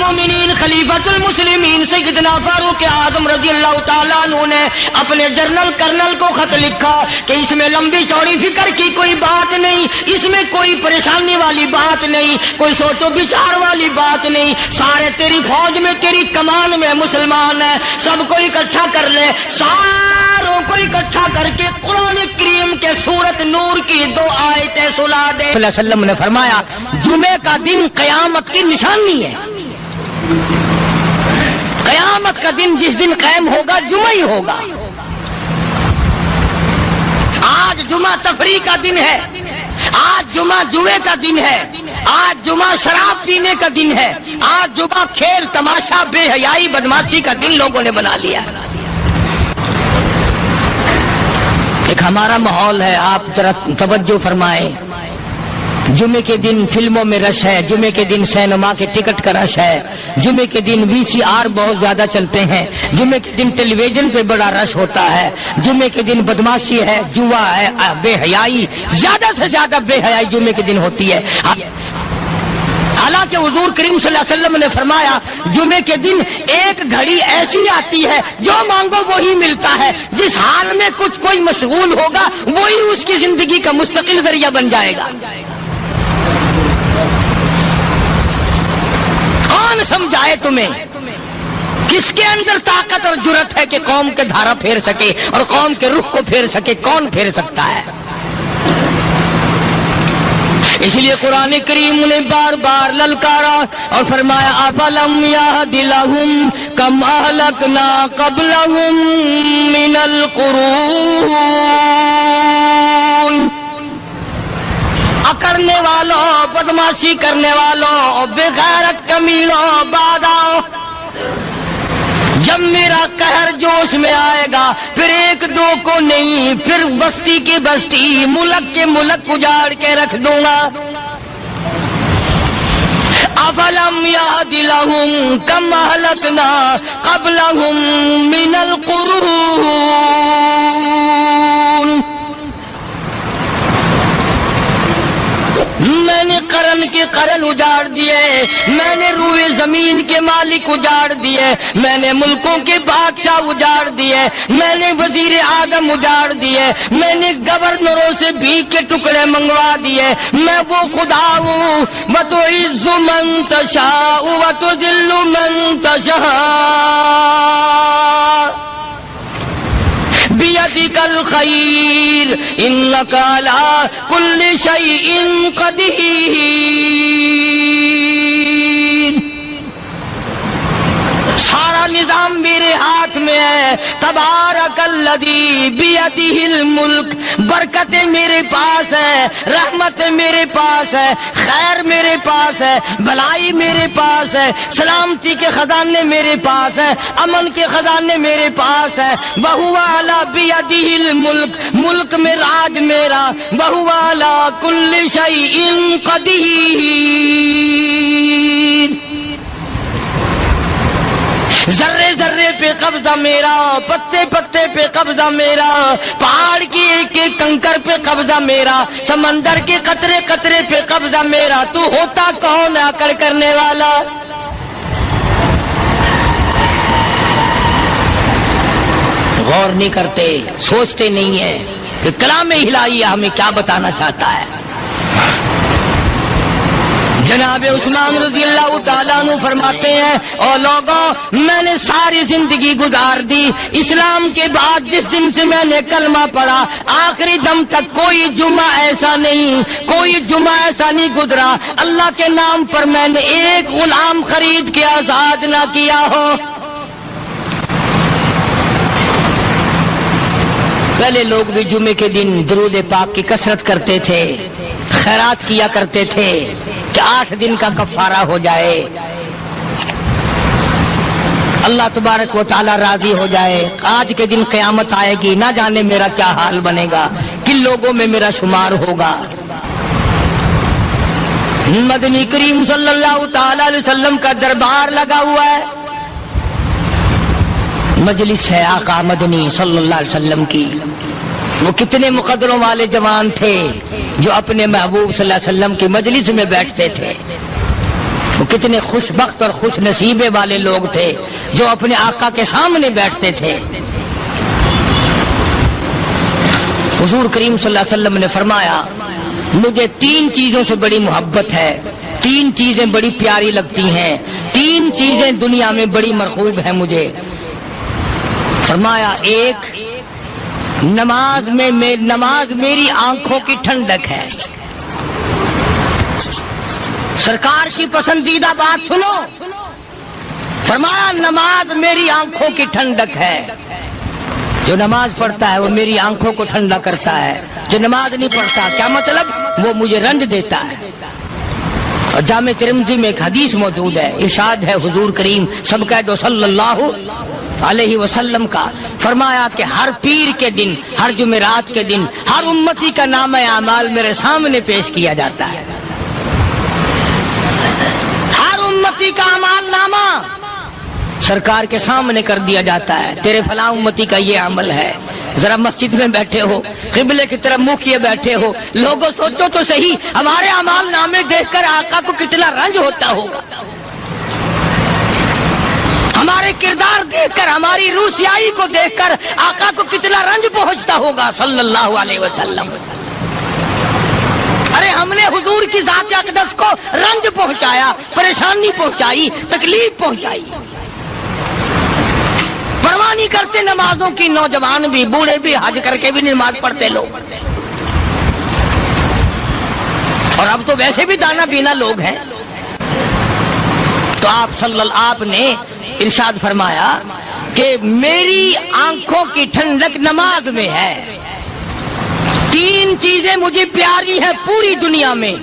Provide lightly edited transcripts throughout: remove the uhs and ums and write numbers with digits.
المومنین خلیفۃ المسلمین سیدنا فاروق اعظم رضی اللہ تعالیٰ عنہ نے اپنے جنرل کرنل کو خط لکھا کہ اس میں لمبی چوڑی فکر کی کوئی بات نہیں، اس میں کوئی پریشانی والی بات نہیں، کوئی سوچ و بچار والی بات نہیں، سارے تیری فوج میں تیری کمان میں مسلمان ہیں، سب کو اکٹھا کر لے، ساروں کو اکٹھا کر کے قرآن کریم کے سورت نور کی 2 آیتیں سنا دے۔ صلی اللہ علیہ وسلم نے فرمایا جمعے کا دن قیامت کی نشانی ہے، قیامت کا دن جس دن قائم ہوگا جمعہ ہی ہوگا۔ آج جمعہ تفریح کا دن ہے، آج جمعہ جوئے کا دن ہے، آج جمعہ شراب پینے کا دن ہے، آج جمعہ کھیل تماشا بے حیائی بدماشی کا دن لوگوں نے بنا لیا۔ ایک ہمارا ماحول ہے، آپ ذرا توجہ فرمائیں۔ جمعے کے دن فلموں میں رش ہے، جمعے کے دن سینما کے ٹکٹ کا رش ہے، جمعے کے دن VCR بہت زیادہ چلتے ہیں، جمعے کے دن ٹیلی ویژن پہ بڑا رش ہوتا ہے، جمعے کے دن بدماشی ہے، جوا ہے، بے حیائی، زیادہ سے زیادہ بے حیائی جمعے کے دن ہوتی ہے۔ حالانکہ حضور کریم صلی اللہ علیہ وسلم نے فرمایا جمعے کے دن ایک گھڑی ایسی آتی ہے جو مانگو وہی ملتا ہے، جس حال میں کوئی مشغول ہوگا وہی اس کی زندگی کا مستقل ذریعہ بن جائے گا۔ کون سمجھائے تمہیں؟ کس کے اندر طاقت اور جرأت ہے کہ قوم کے دھارا پھیر سکے اور قوم کے رخ کو پھیر سکے؟ کون پھیر سکتا ہے؟ اس لیے قرآن کریم نے بار بار للکارا اور فرمایا افلم یہد لہم کم اہلکنا قبلہم من القرون، اکڑنے والوں، بدماشی کرنے والوں، بے غیرت کمینوں، بعد آؤ، جب میرا قہر جوش میں آئے گا پھر 1-2 کو نہیں، پھر بستی کی بستی، ملک کے ملک اجاڑ کے رکھ دوں گا۔ افلم یہد لہم کم اہلکنا قبلہم من القرون، میں نے قرن کے قرن اجاڑ دیے، میں نے روئے زمین کے مالک اجاڑ دیے، میں نے ملکوں کے بادشاہ اجاڑ دیے، میں نے وزیر اعظم اجاڑ دیے، میں نے گورنروں سے بھیک کے ٹکڑے منگوا دیے۔ میں وہ خدا ہوں وَتُعِزُّ مَن تَشَاءُ وَتُذِلُّ مَن تَشَاءُ بِيَدِكَ الْخَيْرُ إِنَّكَ عَلَى كُلِّ شَيْءٍ قَدِيرٌ۔ سارا نظام میرے ہاتھ میں ہے، تبارک الذی بیدہ الملک، برکتیں میرے پاس ہے، رحمت میرے پاس ہے، خیر میرے پاس ہے، بھلائی میرے پاس ہے، سلامتی کے خزانے میرے پاس ہے، امن کے خزانے میرے پاس ہے۔ وہو علی بیدہ الملک، ملک میں راج میرا، وہو علی کل شیء قدیر، ذرے ذرے پہ قبضہ میرا، پتے پتے پہ قبضہ میرا، پہاڑ کی ایک ایک کنکر پہ قبضہ میرا، سمندر کے قطرے قطرے پہ قبضہ میرا۔ تو ہوتا کون آ کر کرنے والا؟ غور نہیں کرتے، سوچتے نہیں ہیں کہ کلام الہی ہمیں کیا بتانا چاہتا ہے۔ جناب عثمان رضی اللہ تعالیٰ عنہ فرماتے ہیں اور لوگوں، میں نے ساری زندگی گزار دی، اسلام کے بعد جس دن سے میں نے کلمہ پڑھا آخری دم تک کوئی جمعہ ایسا نہیں، کوئی جمعہ ایسا نہیں گزرا اللہ کے نام پر میں نے ایک غلام خرید کے آزاد نہ کیا ہو۔ پہلے لوگ بھی جمعے کے دن درود پاک کی کثرت کرتے تھے، خیرات کیا کرتے تھے کہ 8 دن کا کفارہ ہو جائے، اللہ تبارک و تعالی راضی ہو جائے۔ آج کے دن قیامت آئے گی، نہ جانے میرا کیا حال بنے گا، کن لوگوں میں میرا شمار ہوگا۔ مدنی کریم صلی اللہ تعالی علیہ وسلم کا دربار لگا ہوا ہے، مجلس ہے آقا مدنی صلی اللہ علیہ وسلم کی۔ وہ کتنے مقدروں والے جوان تھے جو اپنے محبوب صلی اللہ علیہ وسلم کی مجلس میں بیٹھتے تھے، وہ کتنے خوش بخت اور خوش نصیبے والے لوگ تھے جو اپنے آقا کے سامنے بیٹھتے تھے۔ حضور کریم صلی اللہ علیہ وسلم نے فرمایا مجھے 3 چیزوں سے بڑی محبت ہے، 3 چیزیں بڑی پیاری لگتی ہیں، 3 چیزیں دنیا میں بڑی مرغوب ہیں مجھے۔ فرمایا ایک نماز میری آنکھوں کی ٹھنڈک ہے۔ سرکار کی پسندیدہ بات سنو، فرمایا نماز میری آنکھوں کی ٹھنڈک ہے۔ جو نماز پڑھتا ہے وہ میری آنکھوں کو ٹھنڈا کرتا ہے، جو نماز نہیں پڑھتا کیا مطلب؟ وہ مجھے رنج دیتا ہے۔ اور جامع ترمذی میں ایک حدیث موجود ہے، ارشاد ہے حضور کریم سب کہہ دو صلی اللہ علیہ وسلم کا، فرمایا کہ ہر پیر کے دن، ہر جمعرات کے دن ہر امتی کا نامہ اعمال میرے سامنے پیش کیا جاتا ہے۔ ہر امتی کا اعمال نامہ سرکار کے سامنے کر دیا جاتا ہے، تیرے فلاں امتی کا یہ عمل ہے۔ ذرا مسجد میں بیٹھے ہو، قبلے کی طرف منہ کیے بیٹھے ہو، لوگوں سوچو تو صحیح ہمارے اعمال نامے دیکھ کر آقا کو کتنا رنج ہوتا ہوگا، ہمارے کردار دیکھ کر، ہماری روسیائی کو دیکھ کر آقا کو کتنا رنج پہنچتا ہوگا صلی اللہ علیہ وسلم۔ ارے ہم نے حضور کی ذات اقدس کو رنج پہنچایا، پریشانی پہنچائی، تکلیف پہنچائی، پرواہ نہیں کرتے نمازوں کی، نوجوان بھی بوڑھے بھی حج کر کے بھی نماز پڑھتے لوگ، اور اب تو ویسے بھی دانا بینا لوگ ہیں۔ تو آپ نے ارشاد فرمایا کہ میری آنکھوں کی ٹھنڈک نماز میں ہے، 3 چیزیں مجھے پیاری ہیں پوری دنیا میں،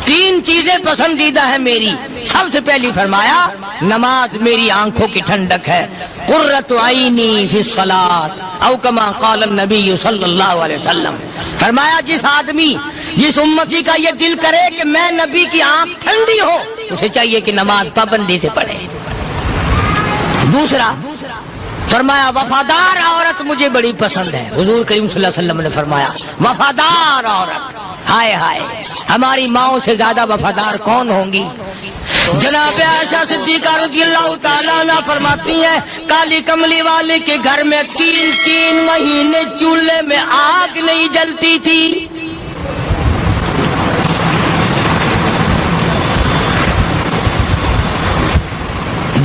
3 چیزیں پسندیدہ ہیں میری۔ سب سے پہلی فرمایا نماز میری آنکھوں کی ٹھنڈک ہے، قرۃ عینی فی الصلاۃ او کما قال النبی صلی اللہ علیہ وسلم۔ فرمایا جس امتی کا یہ دل کرے کہ میں نبی کی آنکھ ٹھنڈی ہو، اسے چاہیے کہ نماز پابندی سے پڑھے۔ دوسرا فرمایا وفادار عورت مجھے بڑی پسند ہے۔ حضور کریم صلی اللہ علیہ وسلم نے فرمایا وفادار عورت، ہائے ہائے ہماری ماؤں سے زیادہ وفادار کون ہوں گی؟ جناب عائشہ صدیقہ رضی اللہ تعالیٰ عنہ فرماتی ہیں کالی کملی والے کے گھر میں 3 مہینے چولہے میں آگ نہیں جلتی تھی۔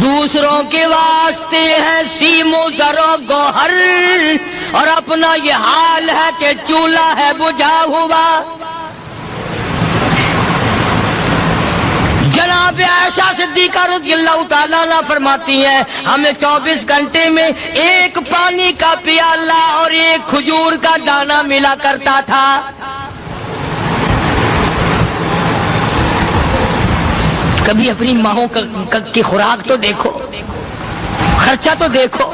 دوسروں کے واسطے ہے سیم و زر و گوہر، اور اپنا یہ حال ہے کہ چولہا ہے بجھا ہوا۔ جناب عائشہ صدیقہ رضی اللہ تعالیٰ عنہ فرماتی ہیں ہمیں 24 گھنٹے میں 1 پانی کا پیالہ اور 1 کھجور کا دانہ ملا کرتا تھا۔ کبھی اپنی ماہوں کی خوراک تو دیکھو، خرچہ تو دیکھو،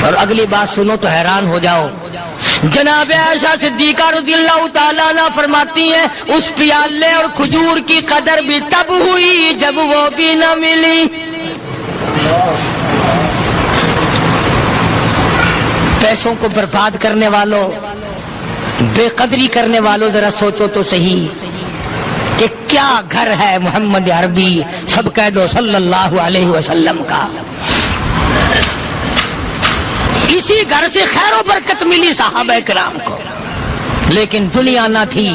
اور اگلی بات سنو تو حیران ہو جاؤ۔ جناب عائشہ صدیقہ رضی اللہ تعالیٰ عنہ فرماتی ہیں اس پیالے اور کھجور کی قدر بھی تب ہوئی جب وہ بھی نہ ملی۔ پیسوں کو برباد کرنے والوں، بے قدری کرنے والوں، ذرا سوچو تو صحیح کہ کیا گھر ہے محمد عربی سب کہہ دو صلی اللہ علیہ وسلم کا۔ اسی گھر سے خیر و برکت ملی صحابہ کرام کو، لیکن دنیا نہ تھی،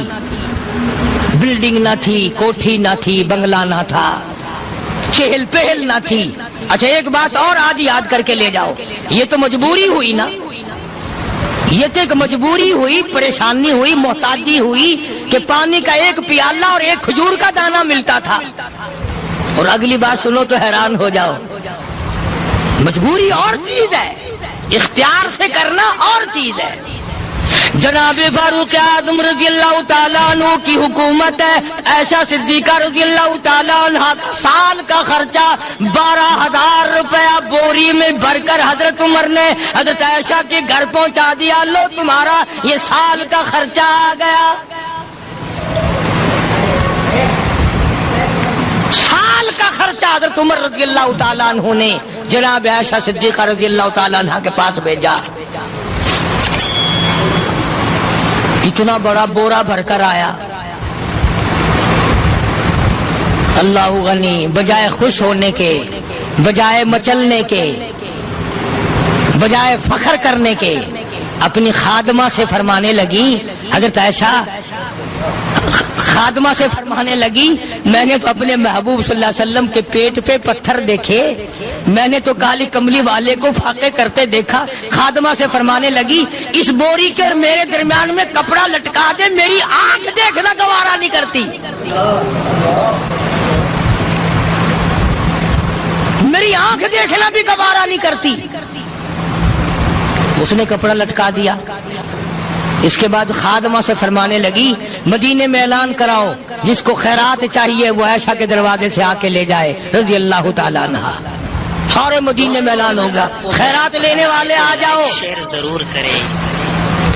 بلڈنگ نہ تھی، کوٹھی نہ تھی، بنگلہ نہ تھا، چہل پہل نہ تھی۔ اچھا ایک بات اور آج یاد کر کے لے جاؤ، یہ تو مجبوری ہوئی نا، یہ تو ایک مجبوری ہوئی، پریشانی ہوئی، محتاجی ہوئی کہ پانی کا 1 پیالہ اور 1 کھجور کا دانہ ملتا تھا۔ اور اگلی بات سنو تو حیران ہو جاؤ، مجبوری اور چیز ہے، اختیار سے کرنا اور چیز ہے۔ جناب فاروق اعظم رضی اللہ تعالیٰ عنہ کی حکومت ہے، عائشہ صدیقہ رضی اللہ تعالیٰ عنہ سال کا خرچہ 12,000 روپیہ بوری میں بھر کر حضرت عمر نے حضرت عائشہ کے گھر پہنچا دیا، لو تمہارا یہ سال کا خرچہ آ گیا۔ سال کا خرچہ حضرت عمر رضی اللہ تعالیٰ عنہ نے جناب عائشہ صدیقہ رضی اللہ تعالیٰ عنہ کے پاس بھیجا۔ اتنا بڑا بورا بھر کر آیا، اللہ غنی بجائے خوش ہونے کے، بجائے مچلنے کے، بجائے فخر کرنے کے، اپنی خادمہ سے فرمانے لگی، حضرت عائشہ خادمہ سے فرمانے لگی، میں نے تو اپنے محبوب صلی اللہ علیہ وسلم کے پیٹ پہ پتھر دیکھے، میں نے تو کالی کملی والے کو فاقے کرتے دیکھا۔ خادمہ سے فرمانے لگی، اس بوری کے اور میرے درمیان میں کپڑا لٹکا دے، میری آنکھ دیکھنا گوارا نہیں کرتی، میری آنکھ دیکھنا بھی گوارا نہیں کرتی۔ اس نے کپڑا لٹکا دیا۔ اس کے بعد خادمہ سے فرمانے لگی، مدینے میں اعلان کراؤ، جس کو خیرات چاہیے وہ عائشہ کے دروازے سے آ کے لے جائے رضی اللہ تعالیٰ عنہا۔ سارے مدینے میں اعلان ہوگا، خیرات لینے والے آ جاؤ۔ شیئر ضرور کریں۔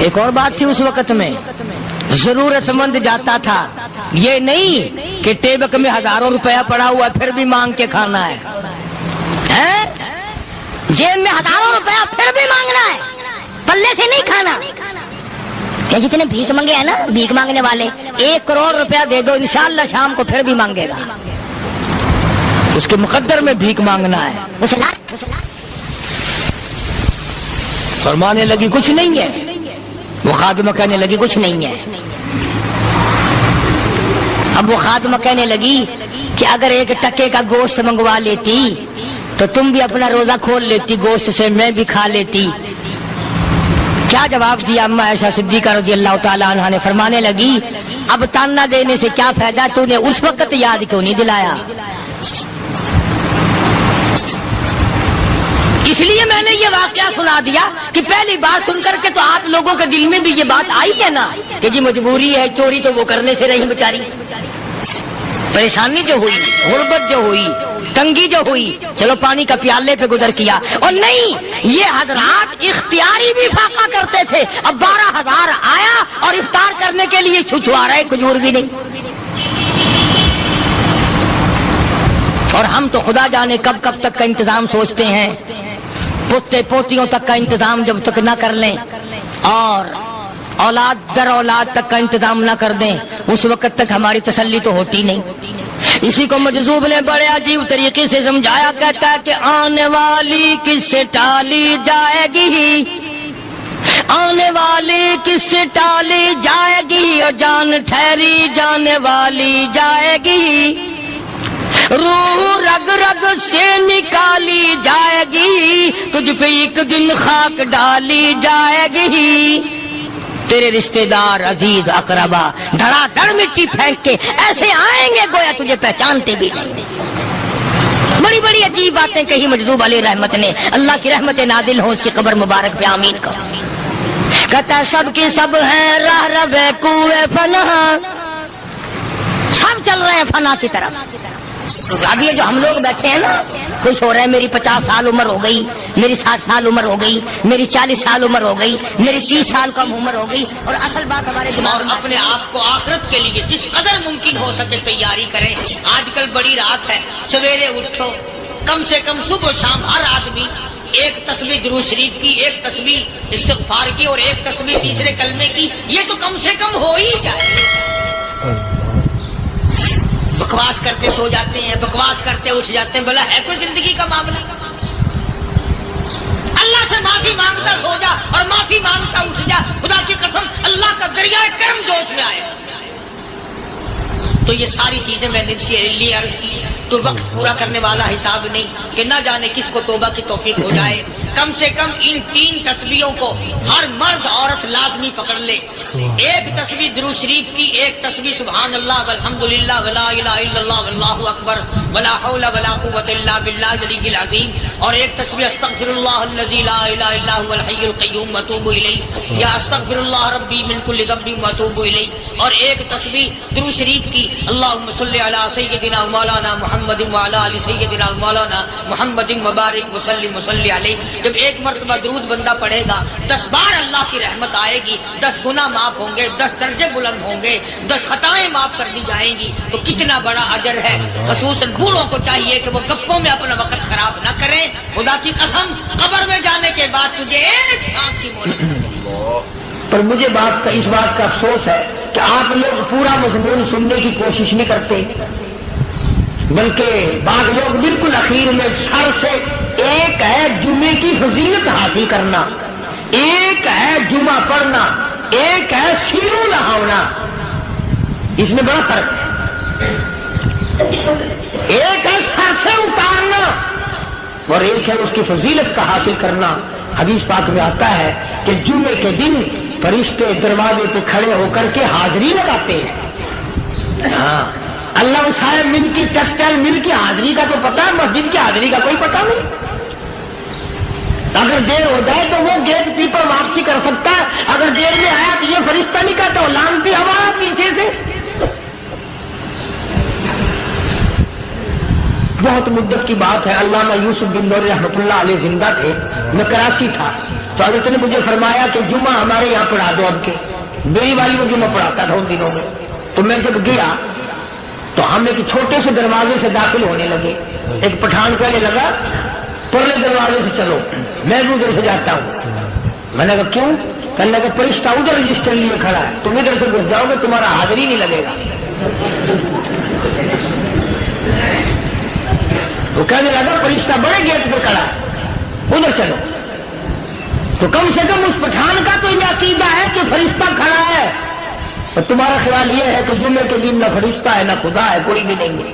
ایک اور بات تھی اس وقت میں، ضرورت مند جاتا تھا، یہ نہیں کہ ٹیبک میں ہزاروں روپیہ پڑا ہوا پھر بھی مانگ کے کھانا ہے، جیب میں ہزاروں روپیہ پھر بھی مانگنا ہے، پلے سے نہیں کھانا۔ کہ جتنے بھیک مانگے ہیں نا، بھیک مانگنے والے، 1 کروڑ روپیہ دے دو انشاءاللہ شام کو پھر بھی مانگے گا، اس کے مقدر میں بھیک مانگنا ہے۔ فرمانے لگی کچھ نہیں ہے، وہ خادمہ کہنے لگی کچھ نہیں ہے۔ اب وہ خادمہ کہنے لگی کہ اگر 1 ٹکے کا گوشت منگوا لیتی تو تم بھی اپنا روزہ کھول لیتی، گوشت سے میں بھی کھا لیتی۔ کیا جواب دیا اما عائشہ صدیقہ رضی اللہ تعالیٰ عنہ نے؟ فرمانے لگی، اب تانا دینے سے کیا فائدہ، تو نے اس وقت یاد کیوں نہیں دلایا؟ اس لیے میں نے یہ واقعہ سنا دیا کہ پہلی بات سن کر کے تو آپ لوگوں کے دل میں بھی یہ بات آئی ہے نا کہ جی مجبوری ہے، چوری تو وہ کرنے سے رہی بیچاری، پریشانی جو ہوئی، غربت جو ہوئی، تنگی جو ہوئی، چلو پانی کا پیالے پہ گزر کیا۔ اور نہیں، یہ حضرات اختیاری بھی فاقہ کرتے تھے۔ اب 12,000 آیا اور افطار کرنے کے لیے چھچوا رہے، کھجور بھی نہیں۔ اور ہم تو خدا جانے کب کب تک کا انتظام سوچتے ہیں، پوتے پوتیوں تک کا انتظام جب تک نہ کر لیں اور اولاد در اولاد تک کا انتظام نہ کر دیں، اس وقت تک ہماری تسلی تو ہوتی نہیں۔ اسی کو مجذوب نے بڑے عجیب طریقے سے سمجھایا، کہتا ہے کہ آنے والی کس سے ٹالی جائے گی، آنے والی کس سے ٹالی جائے گی، اور جان ٹھہری جانے والی جائے گی، روح رگ رگ سے نکالی جائے گی، تجھ پہ ایک دن خاک ڈالی جائے گی، تیرے رشتہ دار عزیز اقربا دھڑا دھڑ مٹی پھینک کے ایسے آئیں گے گویا تجھے پہچانتے بھی نہیں۔ بڑی بڑی عجیب باتیں کہی مجذوب علیہ رحمت نے، اللہ کی رحمت نازل ہو اس کی قبر مبارک پہ، آمین کہو۔ کہتا سب کی سب ہیں راہ رب کوئے فنا، سب چل رہے ہیں فنا کی طرف۔ اب یہ جو ہم لوگ بیٹھے ہیں نا، خوش ہو رہے ہیں، میری 50 سال عمر ہو گئی، میری 60 سال عمر ہو گئی، میری 40 سال عمر ہو گئی، میری 30 سال کم عمر ہو گئی، اور اصل بات ہمارے دماغ میں اپنے آپ کو آخرت کے لیے جس قدر ممکن ہو سکے تیاری کریں۔ آج کل بڑی رات ہے، سویرے اٹھو، کم سے کم صبح و شام ہر آدمی 1 تسبیح درود شریف کی، 1 تسبیح استغفار کی، اور 1 تسبیح تیسرے کلمے کی، یہ تو کم سے کم ہو ہی جائے۔ بکواس کرتے سو جاتے ہیں، بکواس کرتے اٹھ جاتے ہیں، بلا ہے کوئی زندگی کا معاملہ؟ اللہ سے معافی مانگتا سو جا اور معافی مانگتا اٹھ جا، خدا کی قسم اللہ کا دریائے کرم جوش میں آئے۔ تو یہ ساری چیزیں میں نے لیے عرض کی، تو وقت پورا کرنے والا حساب نہیں کہ نہ جانے کس کو توبہ کی توفیق ہو جائے۔ کم سے کم ان 3 تسبیحوں کو ہر مرد عورت لازمی پکڑ لے۔ 1 تسبیح درود شریف کی، 1 تسبیح سبحان اللہ والحمدللہ ولا الہ الا اللہ واللہ اکبر ولا حول ولا قوۃ الا باللہ العلی العظیم، اور 1 تسبیح استغفر اللہ الذی لا الہ الا هو الحی القیوم واتوب الیہ، یا استغفر اللہ ربی من کل ذنب واتوب الیہ، اور 1 تسبیح درود شریف کی اللہم صلی علی سیدنا مولانا محمد وعلی آل سیدنا مولانا محمد مبارک وسلم وصلی علیہ۔ جب 1 مرتبہ درود بندہ پڑھے گا 10 بار اللہ کی رحمت آئے گی، 10 گناہ معاف ہوں گے، 10 درجے بلند ہوں گے، 10 خطائیں معاف کر دی جائیں گی، تو کتنا بڑا اجر ہے۔ خصوصاً بوڑھوں کو چاہیے کہ وہ گپوں میں اپنا وقت خراب نہ کریں۔ خدا کی قسم قبر میں جانے کے بعد تجھے 1 سانس کی مہلت ملے گی۔ پر مجھے اس بات کا افسوس ہے کہ آپ لوگ پورا مضمون سننے کی کوشش نہیں کرتے، بلکہ بعض لوگ بالکل اخیر میں سر سے، ایک ہے جمعے کی فضیلت حاصل کرنا، ایک ہے جمعہ پڑھنا، ایک ہے سیروں نہاونا، اس میں بڑا فرق ہے۔ ایک ہے سر سے اتارنا اور ایک ہے اس کی فضیلت کا حاصل کرنا۔ حدیث پاک میں آتا ہے کہ جمعے کے دن فرشتے دروازے پہ کھڑے ہو کر کے حاضری لگاتے ہیں۔ ہاں، اللہ صاحب مل کی ٹیکسٹائل مل کی حاضری کا تو پتا ہے، مسجد کی حاضری کا کوئی پتا نہیں۔ اگر دیر ہو جائے تو وہ گیٹ کیپر واپسی کر سکتا ہے، اگر دیر میں آیا تو یہ فرشتہ نہیں کہتا، وہ لانتی ہوا پیچھے سے۔ بہت مدت کی بات ہے، علامہ یوسف بن نور رحمۃ اللہ علیہ زندہ تھے، میں کراچی تھا، تو حضرت نے مجھے فرمایا کہ جمعہ ہمارے یہاں پڑھا دو اب کے۔ میری والی وہ جمعہ پڑھاتا تھا ان دنوں میں، تو میں جب گیا تو ہم ایک چھوٹے سے دروازے سے داخل ہونے لگے۔ ایک پٹھان کہنے لگا پرلے دروازے سے چلو، میں بھی ادھر سے جاتا ہوں۔ میں نے کہا کیوں؟ کہنے لگا فرشتہ ادھر رجسٹر لیے کھڑا ہے، تم ادھر سے گھس جاؤ گے تمہارا حاضری نہیں لگے گا۔ تو کہنے لگا فرشتہ بڑے گیٹ پہ کھڑا ہے، ادھر چلو۔ تو کم سے کم اس پٹھان کا تو یہ عقیدہ ہے کہ فرشتہ کھڑا ہے، اور تمہارا خیال یہ ہے کہ جمعے کے دن نہ فرشتہ ہے نہ خدا ہے، کوئی بھی نہیں ہے۔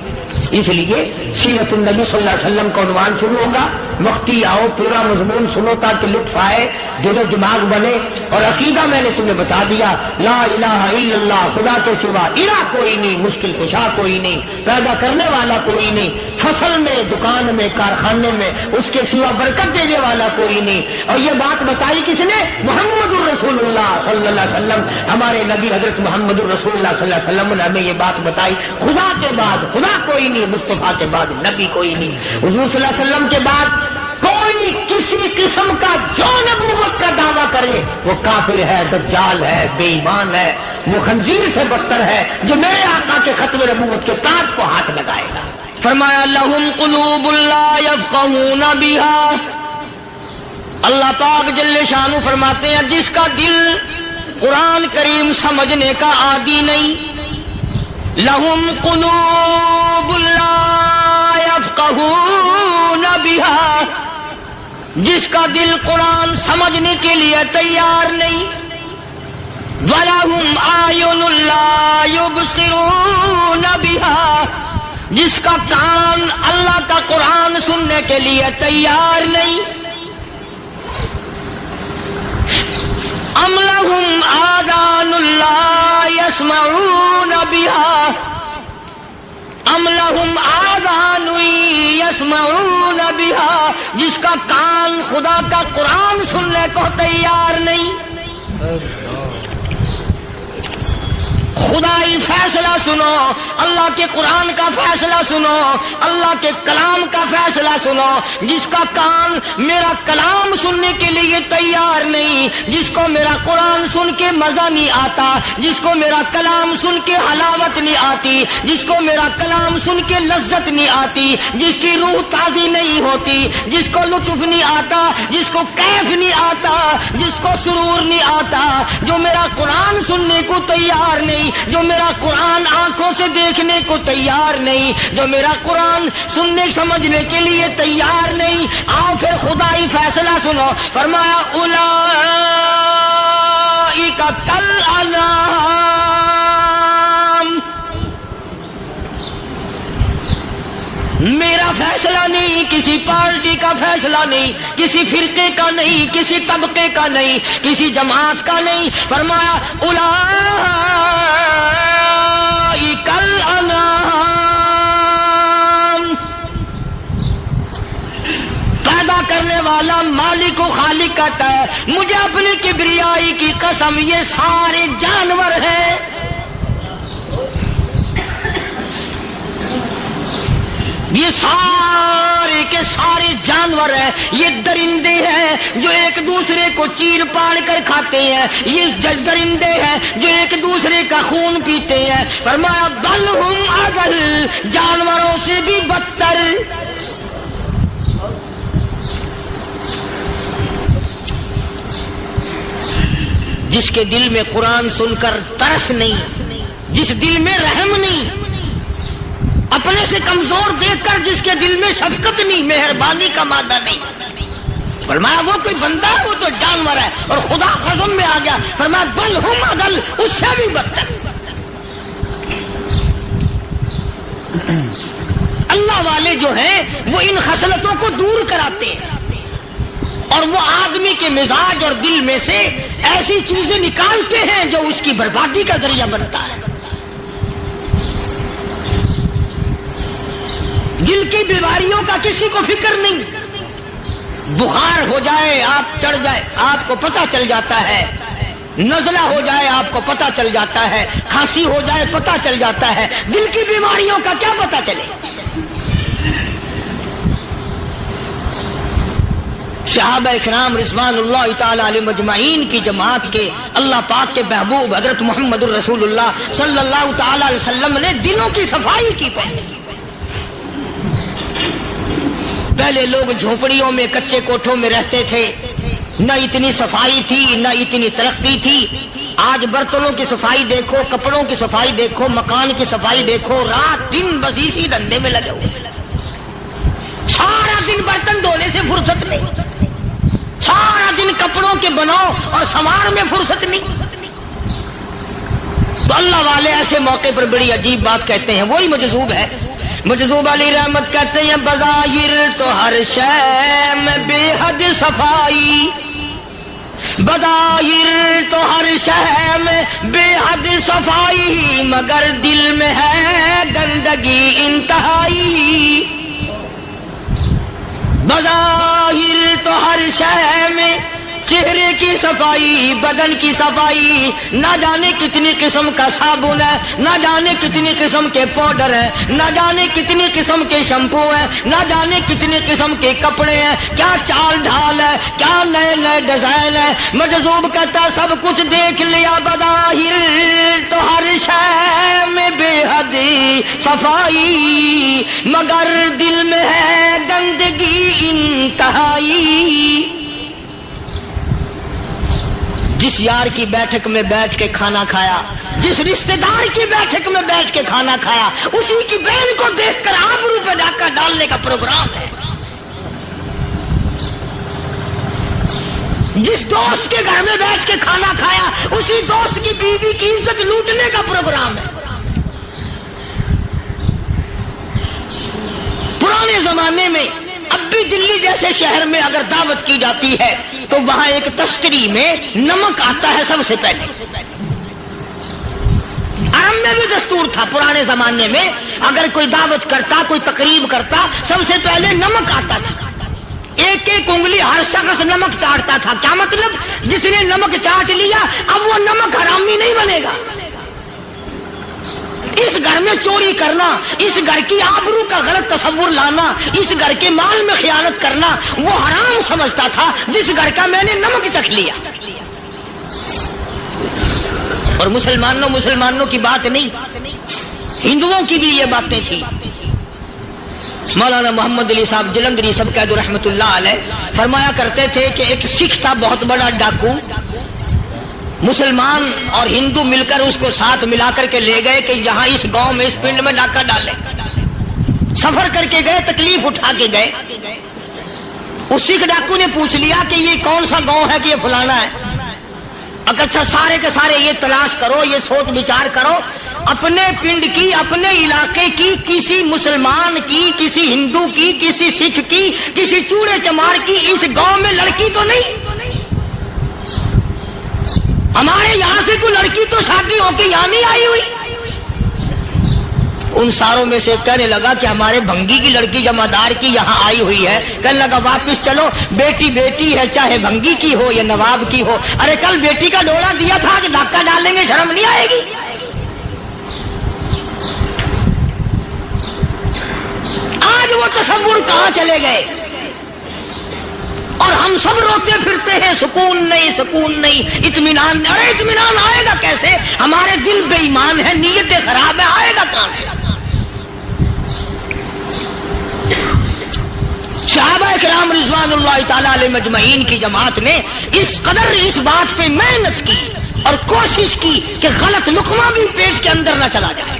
اس لیے سیرت النبی صلی اللہ علیہ وسلم کا عنوان شروع ہوگا، وقتی آؤ پورا مضمون سنو تاکہ لطف آئے، دل و دماغ بنے۔ اور عقیدہ میں نے تمہیں بتا دیا، لا الہ الا اللہ، خدا کے سوا الہ کوئی نہیں، مشکل کشا کوئی نہیں، پیدا کرنے والا کوئی نہیں، فصل میں، دکان میں، کارخانے میں اس کے سوا برکت دینے والا کوئی نہیں۔ اور یہ بات بتائی کس نے؟ محمد الرسول اللہ صلی اللہ علیہ وسلم، ہمارے نبی حضرت محمد الرسول اللہ صلی اللہ علیہ وسلم نے ہمیں یہ بات بتائی، خدا کے بعد خدا کوئی نہیں، مصطفیٰ کے بعد نبی کوئی نہیں، حضور صلی اللہ علیہ وسلم کے بعد کوئی کسی قسم کا جو نبوت کا دعویٰ کرے وہ کافر ہے، دجال ہے، بے ایمان ہے، وہ خنزیر سے بدتر ہے جو میرے آقا کے ختم نبوت کے تاج کو ہاتھ لگائے گا۔ فرمایا لہم قلوب لا یفقہون بہا، اللہ پاک جل شانہ فرماتے ہیں جس کا دل قرآن کریم سمجھنے کا عادی نہیں، لہم قلوب لا یفقہون بہا، جس کا دل قرآن سمجھنے کے لیے تیار نہیں، وَلَهُمْ أَعْيُنٌ لَا يُبْصِرُونَ بِهَا، جس کا کان اللہ کا قرآن سننے کے لیے تیار نہیں، أَمْ لَهُمْ آذَانٌ لَا يَسْمَعُونَ بِهَا، أَمْ لَهُمْ آذَانٌ يَسْمَعُونَ بِهَا، جس کا کان خدا کا قرآن سننے کو تیار نہیں۔ خدائی فیصلہ سنو، اللہ کے قرآن کا فیصلہ سنو، اللہ کے کلام کا فیصلہ سنو، جس کا کان میرا کلام سننے کے لیے تیار نہیں، جس کو میرا قرآن سن کے مزہ نہیں آتا، جس کو میرا کلام سن کے حلاوت نہیں آتی، جس کو میرا کلام سن کے لذت نہیں آتی، جس کی روح تازی نہیں ہوتی، جس کو لطف نہیں آتا، جس کو کیف نہیں آتا، جس کو سرور نہیں آتا، جو میرا قرآن سننے کو تیار نہیں، جو میرا قرآن آنکھوں سے دیکھنے کو تیار نہیں، جو میرا قرآن سننے سمجھنے کے لیے تیار نہیں، آؤ پھر خدائی فیصلہ سنو۔ فرمایا اولئک کالانعام، میرا فیصلہ نہیں، کسی پارٹی کا فیصلہ نہیں، کسی فرقے کا نہیں، کسی طبقے کا نہیں، کسی جماعت کا نہیں۔ فرمایا اولئک الانعام، پیدا کرنے والا مالک و خالق کہتا ہے مجھے اپنی کبریائی کی قسم یہ سارے جانور ہیں، یہ سارے کے سارے جانور ہیں، یہ درندے ہیں جو ایک دوسرے کو چیر پاڑ کر کھاتے ہیں، یہ درندے ہیں جو ایک دوسرے کا خون پیتے ہیں۔ فرمایا بل ہم اضل، جانوروں سے بھی بدتر۔ جس کے دل میں قرآن سن کر ترس نہیں، جس دل میں رحم نہیں، اپنے سے کمزور دیکھ کر جس کے دل میں شفقت نہیں، مہربانی کا مادہ نہیں، فرمایا وہ کوئی بندہ ہے، وہ تو جانور ہے. اور خدا قسم میں آ گیا، فرمایا بل ہم اضل، اس سے بھی بدتر. اللہ والے جو ہیں وہ ان خصلتوں کو دور کراتے ہیں، اور وہ آدمی کے مزاج اور دل میں سے ایسی چیزیں نکالتے ہیں جو اس کی بربادی کا ذریعہ بنتا ہے. دل کی بیماریوں کا کسی کو فکر نہیں. بخار ہو جائے، آپ چڑھ جائے، آپ کو پتہ چل جاتا ہے. نزلہ ہو جائے، آپ کو پتہ چل جاتا ہے. کھانسی ہو جائے، پتہ چل جاتا ہے. دل کی بیماریوں کا کیا پتہ چلے؟ صحابہ کرام رضوان اللہ تعالی علیہم اجمعین کی جماعت کے اللہ پاک کے محبوب حضرت محمد الرسول اللہ صلی اللہ تعالی علیہ وسلم نے دلوں کی صفائی کی. پہلے لوگ جھونپڑیوں میں کچے کوٹھوں میں رہتے تھے، نہ اتنی صفائی تھی نہ اتنی ترقی تھی. آج برتنوں کی صفائی دیکھو، کپڑوں کی صفائی دیکھو، مکان کی صفائی دیکھو، رات دن بس اسی دھندے میں لگے ہوئے. سارا دن برتن دھونے سے فرصت نہیں، سارا دن کپڑوں کے بناؤ اور سنوار میں فرصت نہیں. تو اللہ والے ایسے موقع پر بڑی عجیب بات کہتے ہیں. وہی مجذوب ہے، مجذوب علی رحمت کہتے ہیں بظاہر تو ہر شے میں بے حد صفائی، بظاہر تو ہر شے میں بے حد صفائی، مگر دل میں ہے گندگی انتہائی. بظاہر تو ہر شے میں چہرے کی صفائی، بدن کی صفائی، نہ جانے کتنی قسم کا صابن ہے، نہ جانے کتنی قسم کے پاؤڈر ہیں، نہ جانے کتنی قسم کے شیمپو ہیں، نہ جانے کتنی قسم کے کپڑے ہیں، کیا چال ڈھال ہے، کیا نئے نئے ڈیزائن ہے. مجذوب کہتا سب کچھ دیکھ لیا، بظاہر تو ہر شے میں بے حد صفائی، مگر دل میں ہے گندگی انتہائی. جس یار کی بیٹھک میں بیٹھ کے کھانا کھایا، جس رشتہ دار کی بیٹھک میں بیٹھ کے کھانا کھایا، اسی کی بہن کو دیکھ کر آبرو پہ ڈاکہ ڈالنے کا پروگرام ہے. جس دوست کے گھر میں بیٹھ کے کھانا کھایا، اسی دوست کی بیوی کی عزت لوٹنے کا پروگرام ہے. پرانے زمانے میں اب بھی دلی جیسے شہر میں اگر دعوت کی جاتی ہے تو وہاں ایک تشتری میں نمک آتا ہے سب سے پہلے. عرب میں بھی دستور تھا پرانے زمانے میں، اگر کوئی دعوت کرتا، کوئی تقریب کرتا، سب سے پہلے نمک آتا تھا. ایک ایک انگلی ہر شخص نمک چاٹتا تھا. کیا مطلب؟ جس نے نمک چاٹ لیا اب وہ نمک حرامی نہیں بنے گا. اس گھر میں چوری کرنا، اس گھر کی آبرو کا غلط تصور لانا، اس گھر کے مال میں خیانت کرنا وہ حرام سمجھتا تھا جس گھر کا میں نے نمک چکھ لیا. اور مسلمانوں کی بات نہیں، ہندوؤں کی بھی یہ باتیں تھیں. مولانا محمد علی صاحب جلندری سب قید رحمت اللہ علیہ فرمایا کرتے تھے کہ ایک سکھ تھا بہت بڑا ڈاکو، مسلمان اور ہندو مل کر اس کو ساتھ ملا کر کے لے گئے کہ یہاں اس گاؤں میں اس پنڈ میں ڈاکہ ڈالے. سفر کر کے گئے، تکلیف اٹھا کے گئے. اس سکھ ڈاکو نے پوچھ لیا کہ یہ کون سا گاؤں ہے کہ یہ فلانا ہے. اچھا سارے کے سارے یہ تلاش کرو، یہ سوچ بچار کرو، اپنے پنڈ کی، اپنے علاقے کی، کسی مسلمان کی، کسی ہندو کی، کسی سکھ کی، کسی چوڑے چمار کی اس گاؤں میں لڑکی تو نہیں. ہمارے یہاں سے کوئی لڑکی تو شادی ہو کے یہاں نہیں آئی ہوئی. ان ساروں میں سے کہنے لگا کہ ہمارے بھنگی کی لڑکی جمعدار کی یہاں آئی ہوئی ہے. کہنے لگا واپس چلو، بیٹی بیٹی ہے چاہے بھنگی کی ہو یا نواب کی ہو. ارے کل بیٹی کا ڈولا دیا تھا، آج ڈاکہ ڈالیں گے، شرم نہیں آئے گی؟ آج وہ تصور کہاں چلے گئے؟ اور ہم سب روتے پھرتے ہیں، سکون نہیں، سکون نہیں، اطمینان نہیں. ارے اطمینان آئے گا کیسے؟ ہمارے دل بے ایمان ہے، نیتیں خراب ہے، آئے گا کہاں سے؟ صحابہ کرام رضوان اللہ تعالی علیہ مجمعین کی جماعت نے اس قدر اس بات پہ محنت کی اور کوشش کی کہ غلط لقمہ بھی پیٹ کے اندر نہ چلا جائے.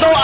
2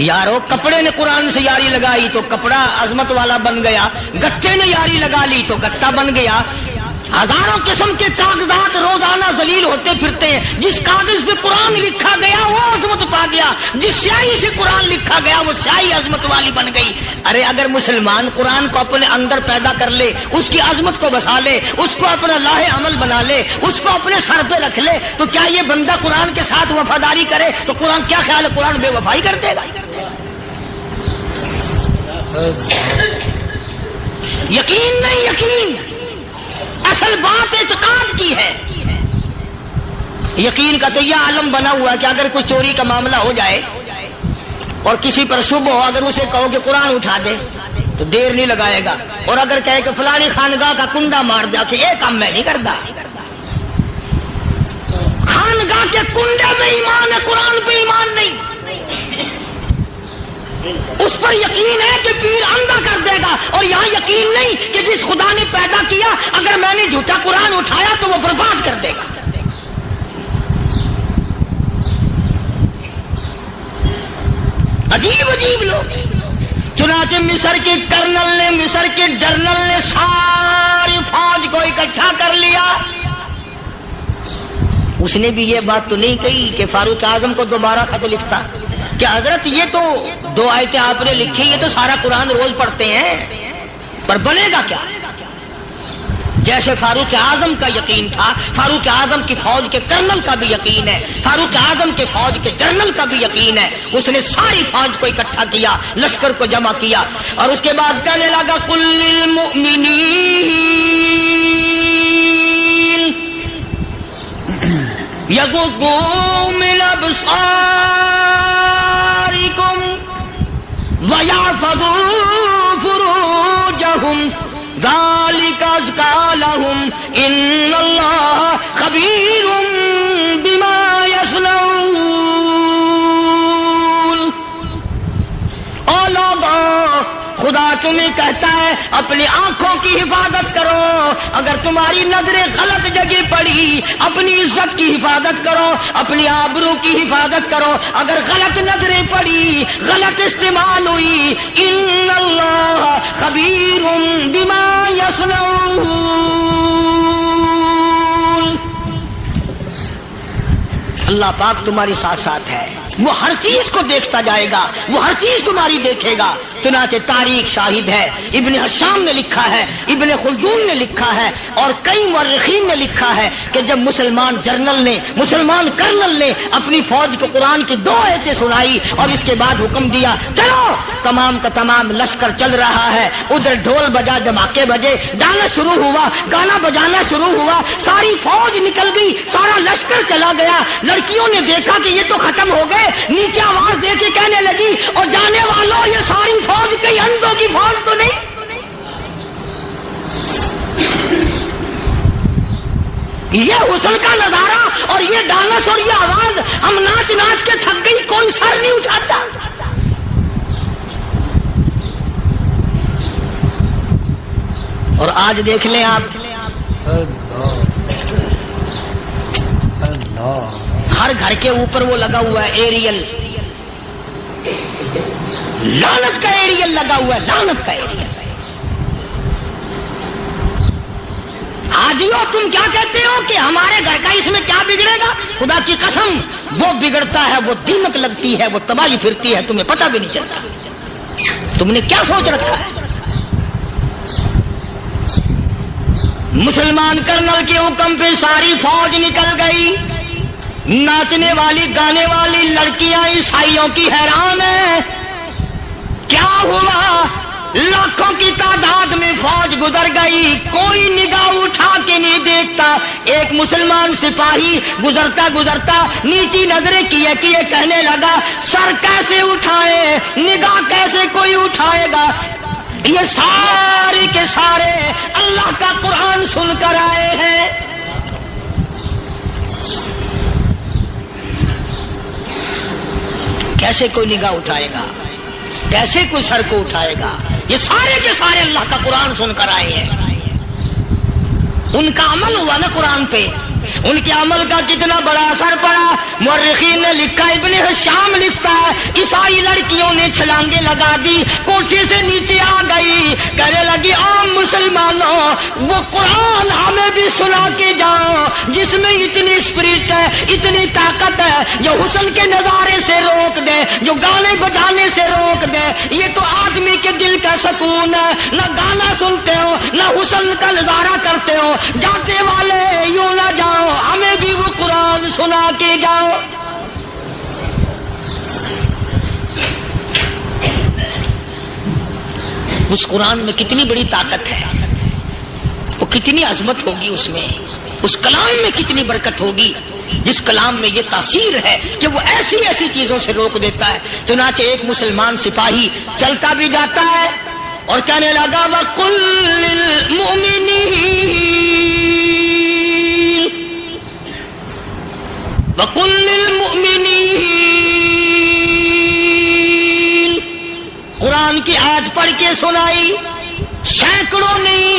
یارو کپڑے نے قرآن سے یاری لگائی تو کپڑا عظمت والا بن گیا، گتے نے یاری لگا لی تو گتا بن گیا۔ ہزاروں قسم کے کاغذات روزانہ ذلیل ہوتے پھرتے ہیں، جس کاغذ پہ قرآن لکھا گیا وہ عظمت پا گیا، جس سیاہی سے قرآن لکھا گیا وہ سیاہی عظمت والی بن گئی۔ ارے اگر مسلمان قرآن کو اپنے اندر پیدا کر لے، اس کی عظمت کو بسا لے، اس کو اپنا لاہ عمل بنا لے، اس کو اپنے سر پہ رکھ لے، تو کیا یہ بندہ قرآن کے ساتھ وفاداری کرے تو قرآن کیا خیال ہے قرآن بے وفائی کر دے گا؟ یقین نہیں، یقین اصل بات اعتقاد کی ہے۔ یقین کا تو یہ عالم بنا ہوا ہے کہ اگر کوئی چوری کا معاملہ ہو جائے اور کسی پر شبہ ہو، اگر اسے کہو کہ قرآن اٹھا دے تو دیر نہیں لگائے گا، اور اگر کہے کہ فلانی خانگاہ کا کنڈا مار دیا تو یہ کام میں نہیں کرتا۔ خانگاہ کے کنڈے پہ ایمان ہے، قرآن پہ ایمان نہیں۔ اس پر یقین ہے کہ پیر اندھا کر دے گا، اور یہاں یقین نہیں کہ جس خدا نے پیدا کیا اگر میں نے جھوٹا قرآن اٹھایا تو وہ برباد کر دے گا۔ عجیب عجیب لوگ۔ چنانچہ مصر کے کرنل نے، مصر کے جنرل نے ساری فوج کو اکٹھا کر لیا۔ اس نے بھی یہ بات تو نہیں کہی کہ فاروق اعظم کو دوبارہ خط لکھتا کہ حضرت یہ تو 2 آیتیں آپ نے لکھی، یہ تو سارا قرآن روز پڑھتے ہیں، پر بنے گا کیا؟ جیسے فاروق اعظم کا یقین تھا، فاروق اعظم کی فوج کے کرنل کا بھی یقین ہے، فاروق اعظم کے فوج کے جنرل کا بھی یقین ہے۔ اس نے ساری فوج کو اکٹھا کیا، لشکر کو جمع کیا، اور اس کے بعد کہنے لگا قل للمؤمنین یغضوا من ابصارکم وَيَحْفَظُوا فُرُوجَهُمْ ذَلِكَ أَزْكَىٰ لَهُمْ إِنَّ اللَّهَ خَبِيرٌ بِمَا يَصْنَعُونَ۔ او لوگو، خدا تمہیں کہتا ہے اپنی آنکھوں کی حفاظت کرو، اگر تمہاری نظریں غلط جگہ پڑی اپنی عزت کی حفاظت کرو، اپنی آبرو کی حفاظت کرو، اگر غلط نظریں پڑی، غلط استعمال ہوئی، ان اللہ خبیر بما یصنعون، اللہ پاک تمہاری ساتھ ساتھ ہے، وہ ہر چیز کو دیکھتا جائے گا، وہ ہر چیز تمہاری دیکھے گا۔ چنانچہ تاریخ شاہد ہے، ابن حشام نے لکھا ہے، ابن خلدون نے لکھا ہے، اور کئی مورخین نے لکھا ہے کہ جب مسلمان جنرل نے، مسلمان کرنل نے اپنی فوج کو قرآن کی 2 آیتیں سنائی اور اس کے بعد حکم دیا چلو، تمام کا تمام لشکر چل رہا ہے، ادھر ڈھول بجا، دھماکے بجے، گانا شروع ہوا، گانا بجانا شروع ہوا، ساری فوج نکل گئی، سارا لشکر چلا گیا۔ لڑکیوں نے دیکھا کہ یہ تو ختم ہو گئے، نیچے آواز دے کے کہنے لگی اور جانے والوں یہ ساری فوج کئی اندھوں کی فوج تو نہیں؟ یہ حسن کا نظارہ اور یہ ڈانس اور یہ آواز، ہم ناچ ناچ کے تھک گئی، کوئی سر نہیں اٹھاتا۔ اور آج دیکھ لیں آپ، ہر گھر کے اوپر وہ لگا ہوا ہے ایریل، لعنت کا ایریل لگا ہوا ہے، لعنت کا ایریل۔ حاجیو تم کیا کہتے ہو کہ ہمارے گھر کا اس میں کیا بگڑے گا؟ خدا کی قسم وہ بگڑتا ہے، وہ دیمک لگتی ہے، وہ تباہی پھرتی ہے، تمہیں پتہ بھی نہیں چلتا۔ تم نے کیا سوچ رکھا ہے؟ مسلمان کرنل کے حکم پہ ساری فوج نکل گئی، ناچنے والی گانے والی لڑکیاں عیسائیوں کی حیران ہیں، کیا ہوا؟ لاکھوں کی تعداد میں فوج گزر گئی، کوئی نگاہ اٹھا کے نہیں دیکھتا۔ ایک مسلمان سپاہی گزرتا گزرتا نیچی نظریں کیے کہنے لگا سر کیسے اٹھائے، نگاہ کیسے کوئی اٹھائے گا؟ یہ سارے کے سارے اللہ کا قرآن سن کر آئے ہیں۔ کیسے کوئی نگاہ اٹھائے گا؟ کیسے کوئی سر کو اٹھائے گا؟ یہ سارے کے سارے اللہ کا قرآن سن کر آئے ہیں، ان کا عمل ہوا نا قرآن پہ، ان کے عمل کا کتنا بڑا اثر پڑا۔ مورخین نے لکھا، ابن ہشام لکھتا ہے عیسائی لڑکیوں نے چھلانگے لگا دی، کوٹھی سے نیچے آ گئی، کہنے لگی عام مسلمانوں وہ قرآن ہمیں بھی سنا کے جاؤ جس میں اتنی اسپرٹ ہے، اتنی طاقت ہے، جو حسن کے نظارے سے روک دے، جو گانے بجانے سے روک دے۔ یہ تو آدمی کے دل کا سکون ہے، نہ گانا سنتے ہو نہ حسن کا نظارہ کرتے ہو، جاتے والے یوں نہ جاؤ، ہمیں بھی وہ قرآن سنا کے جاؤ۔ اس قرآن میں کتنی بڑی طاقت ہے، وہ کتنی عظمت ہوگی، اس میں اس کلام میں کتنی برکت ہوگی، جس کلام میں یہ تاثیر ہے کہ وہ ایسی ایسی چیزوں سے روک دیتا ہے۔ چنانچہ ایک مسلمان سپاہی چلتا بھی جاتا ہے اور کہنے لگا وَقُلْ لِلْمُؤْمِنِينَ وَقُلْ لِلْمُؤْمِنِينَ، قرآن کی آیت پڑھ کے سنائی، سینکڑوں نہیں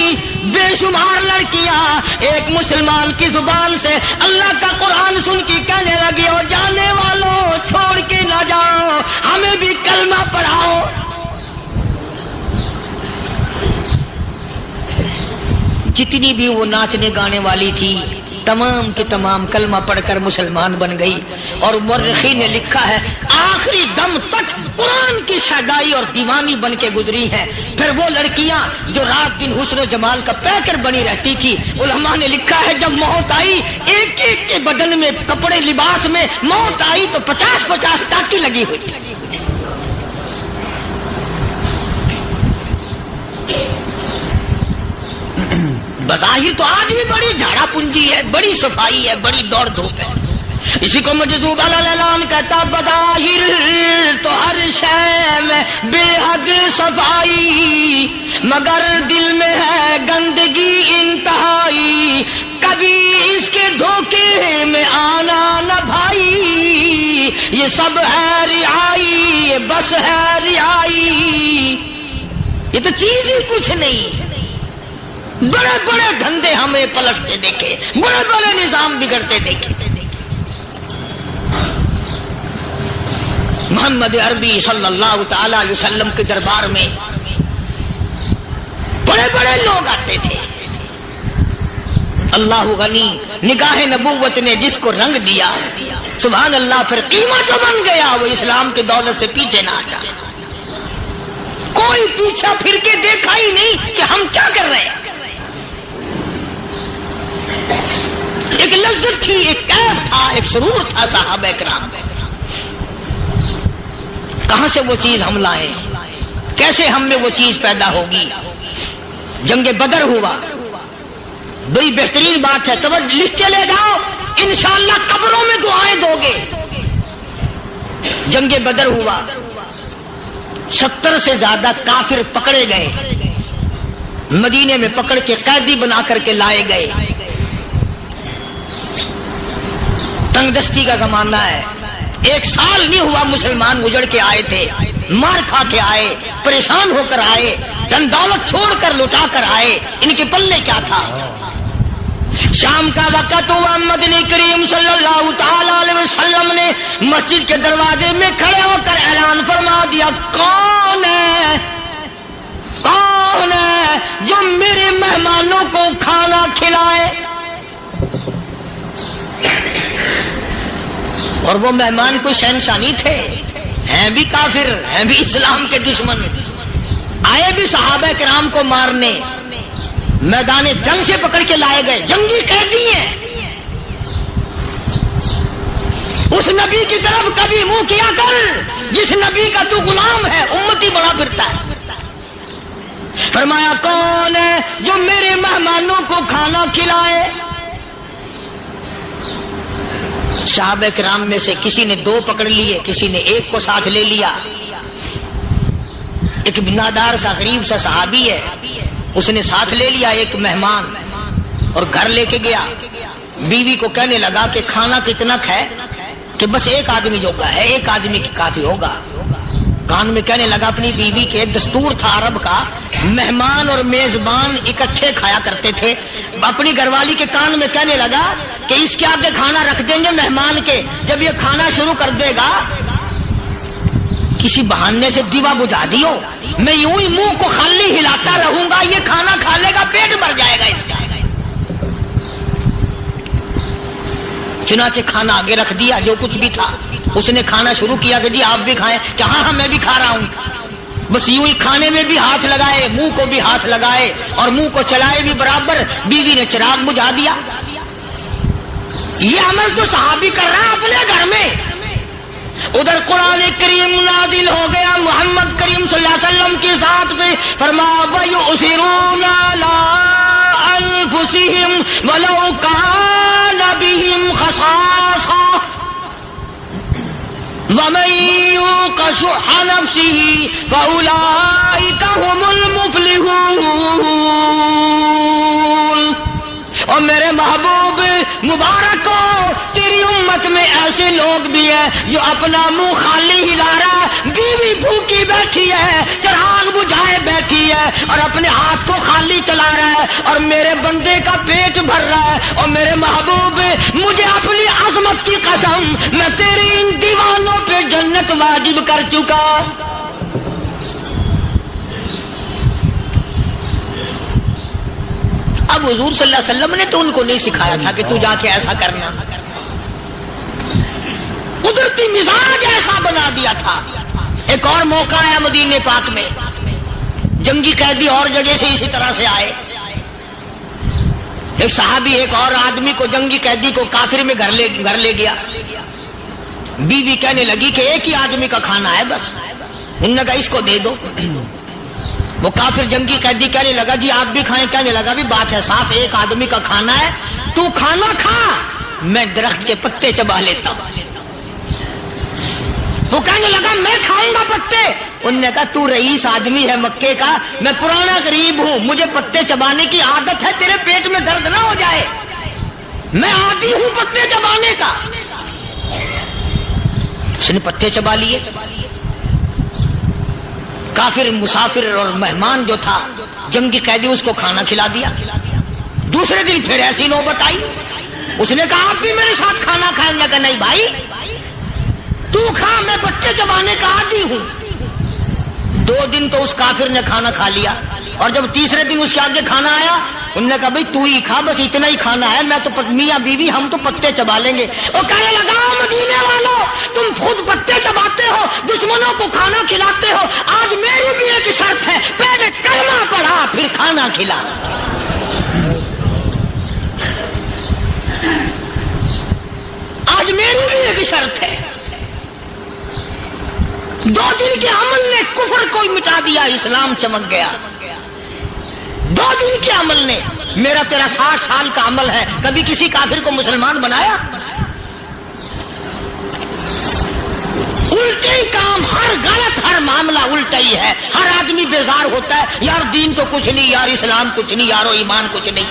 بے شمار لڑکیاں ایک مسلمان کی زبان سے اللہ کا قرآن سن کے کہنے لگی اور جانے والوں چھوڑ کے نہ جاؤ، ہمیں بھی کلمہ پڑھاؤ۔ جتنی بھی وہ ناچنے گانے والی تھی تمام کی تمام کلمہ پڑھ کر مسلمان بن گئی، اور مورخین نے لکھا ہے آخری دم تک قرآن کی شیدائی اور دیوانی بن کے گزری ہیں۔ پھر وہ لڑکیاں جو رات دن حسن و جمال کا پیکر بنی رہتی تھی، علماء نے لکھا ہے جب موت آئی ایک ایک کے بدن میں کپڑے لباس میں موت آئی تو 50-50 ٹاکی لگی ہوئی تھی۔ بظاہر تو آج بھی بڑی جھاڑا پنجی ہے، بڑی صفائی ہے، بڑی دوڑ دھوپ ہے۔ اسی کو مجذوب الاعلان کہتا بظاہر تو ہر شے میں بے حد صفائی، مگر دل میں ہے گندگی انتہائی، کبھی اس کے دھوکے میں آنا نہ بھائی، یہ سب ہے رعائی، یہ بس ہے رعائی، یہ تو چیز ہی کچھ نہیں۔ بڑے بڑے دھندے ہمیں پلٹتے دیکھے، بڑے بڑے نظام بگڑتے دیکھے۔ محمد عربی صلی اللہ تعالی علیہ وسلم کے دربار میں بڑے بڑے لوگ آتے تھے۔ اللہ غنی، نگاہ نبوت نے جس کو رنگ دیا سبحان اللہ، پھر قیمت جو بن گیا وہ اسلام کی دولت سے پیچھے نہ ہٹا۔ کوئی پیچھا پھر کے دیکھا ہی نہیں کہ ہم کیا کر رہے ہیں۔ ایک لذت تھی، ایک کیف تھا، ایک سرور تھا صحابہ کرام۔ کہاں سے وہ چیز ہم لائے، کیسے ہم میں وہ چیز پیدا ہوگی؟ جنگ بدر ہوا، بڑی بہترین بات ہے، توجہ لکھ کے لے جاؤ، انشاءاللہ قبروں میں دعائیں دو گے۔ جنگ بدر ہوا، 70 سے زیادہ کافر پکڑے گئے، مدینے میں پکڑ کے قیدی بنا کر کے لائے گئے۔ تنگ دستی کا زمانہ ہے، 1 سال نہیں ہوا مسلمان گزر کے آئے تھے، مار کھا کے آئے، پریشان ہو کر آئے، دن دولت چھوڑ کر لٹا کر آئے، ان کے پلے کیا تھا؟ شام کا وقت ہوا، مدنی کریم صلی اللہ تعالی علیہ وسلم نے مسجد کے دروازے میں کھڑے ہو کر اعلان فرما دیا، کون ہے جو میرے مہمانوں کو کھانا کھلائے؟ اور وہ مہمان کوئی شہنشاہ تھے، ہیں بھی کافر، ہیں بھی اسلام کے دشمن، آئے بھی صحابہ کرام کو مارنے، میدان جنگ سے پکڑ کے لائے گئے، جنگی قیدی ہیں۔ اس نبی کی طرف کبھی منہ کیا کر جس نبی کا تو غلام ہے، امتی بڑا پھرتا ہے۔ فرمایا کون ہے جو میرے مہمانوں کو کھانا کھلائے؟ صحابہ کرام میں سے کسی نے 2 پکڑ لیے، کسی نے 1 کو ساتھ لے لیا۔ ایک بنادار سا غریب سا صحابی ہے، اس نے ساتھ لے لیا ایک مہمان اور گھر لے کے گیا، بیوی کو کہنے لگا کہ کھانا کتنا ہے کہ بس 1 آدمی جو کا ہے 1 آدمی کی کافی ہوگا۔ کان میں کہنے لگا اپنی بیوی کے، دستور تھا عرب کا، مہمان اور میزبان اکٹھے کھایا کرتے تھے۔ اپنی گھر والی کے کان میں کہنے لگا کہ اس کے آگے کھانا رکھ دیں گے مہمان کے، جب یہ کھانا شروع کر دے گا کسی بہانے سے دیوا بجھا دیو، میں یوں ہی منہ کو خالی ہلاتا رہوں گا، یہ کھانا کھا لے گا، پیٹ بھر جائے گا اس کا۔ چنانچہ کھانا آگے رکھ دیا، جو کچھ بھی تھا اس نے کھانا شروع کیا کہ جی آپ بھی کھائیں، کہ ہاں ہاں میں بھی کھا رہا ہوں۔ بس یوں ہی کھانے میں بھی ہاتھ لگائے، منہ کو بھی ہاتھ لگائے اور منہ کو چلائے بھی برابر، بیوی نے چراغ بجھا دیا۔ یہ عمل تو صحابی کر رہا ہے اپنے گھر میں، ادھر قرآن کریم نازل ہو گیا محمد کریم صلی اللہ علیہ وسلم کی ذات پہ، فرمایا وَيُؤْثِرُونَ عَلَىٰ أَنفُسِهِمْ وَلَوْ كَانَ بِهِمْ خَصَاصَةٌ وَمَن يُوقَ شُحَّ نَفْسِهِ فَأُولَٰئِكَ هُمُ الْمُفْلِحُونَ۔ اور میرے محبوب مبارک ہو، تیری امت میں ایسے لوگ بھی ہیں جو اپنا منہ خالی ہلا رہا ہے، بیوی بھوکی بیٹھی ہے، چراغ بجھائے بیٹھی ہے اور اپنے ہاتھ کو خالی چلا رہا ہے اور میرے بندے کا پیٹ بھر رہا ہے۔ اور میرے محبوب مجھے اپنی عظمت کی قسم، میں تیری ان دیوانوں پہ جنت واجب کر چکا۔ اب حضور صلی اللہ علیہ وسلم نے تو ان کو نہیں سکھایا تھا کہ تو جا کے ایسا کرنا، قدرتی مزاج ایسا بنا دیا تھا۔ ایک اور موقع آیا مدینے پاک میں، جنگی قیدی اور جگہ سے اسی طرح سے آئے، ایک صحابی ایک اور آدمی کو، جنگی قیدی کو کافر میں گھر لے گیا۔ بیوی کہنے لگی کہ ایک ہی آدمی کا کھانا ہے بس، انہوں نے کہا اس کو دے دو۔ وہ کافر جنگی قیدی کہنے لگا جی آپ بھی کھائیں، کہنے لگا بھی بات ہے صاف، ایک آدمی کا کھانا ہے، تو کھانا کھا، میں درخت کے پتے چبا لیتا ہوں۔ وہ کہنے لگا میں کھاؤں گا پتے، انہوں نے کہا تو رئیس آدمی ہے مکے کا، میں پرانا غریب ہوں، مجھے پتے چبانے کی عادت ہے، تیرے پیٹ میں درد نہ ہو جائے، میں عادی ہوں پتے چبانے کا۔ اس نے پتے چبا لیے۔ کافر مسافر اور مہمان جو تھا جنگی قیدی، اس کو کھانا کھلا دیا۔ دوسرے دن پھر ایسی نوبت آئی، اس نے کہا آپ بھی میرے ساتھ کھانا کھائیں گے؟ کہ نہیں بھائی تو کھا، میں بچے چبانے کا عادی ہوں۔ 2 دن تو اس کافر نے کھانا کھا لیا، اور جب تیسرے دن اس کے آگے کھانا آیا، انہوں نے کہا بھائی تو ہی کھا، بس اتنا ہی کھانا ہے، میں تو میاں بیوی ہم تو پتے چبا لیں گے۔ اور کہنے لگا مدینے والوں تم خود پتے چباتے ہو، دشمنوں کو کھانا کھلاتے ہو، آج میری بھی ایک شرط ہے، پہلے کلمہ پڑھا پھر کھانا کھلا۔ آج میری بھی ایک شرط ہے۔ 2 دن کے عمل نے کفر کو مٹا دیا، اسلام چمک گیا۔ 2 دن کے عمل نے، میرا تیرا 60 سال کا عمل ہے، کبھی کسی کافر کو مسلمان بنایا؟ الٹے ہی کام، ہر غلط، ہر معاملہ الٹا ہی ہے۔ ہر آدمی بیزار ہوتا ہے، یار دین تو کچھ نہیں، یار اسلام کچھ نہیں، یارو ایمان کچھ نہیں۔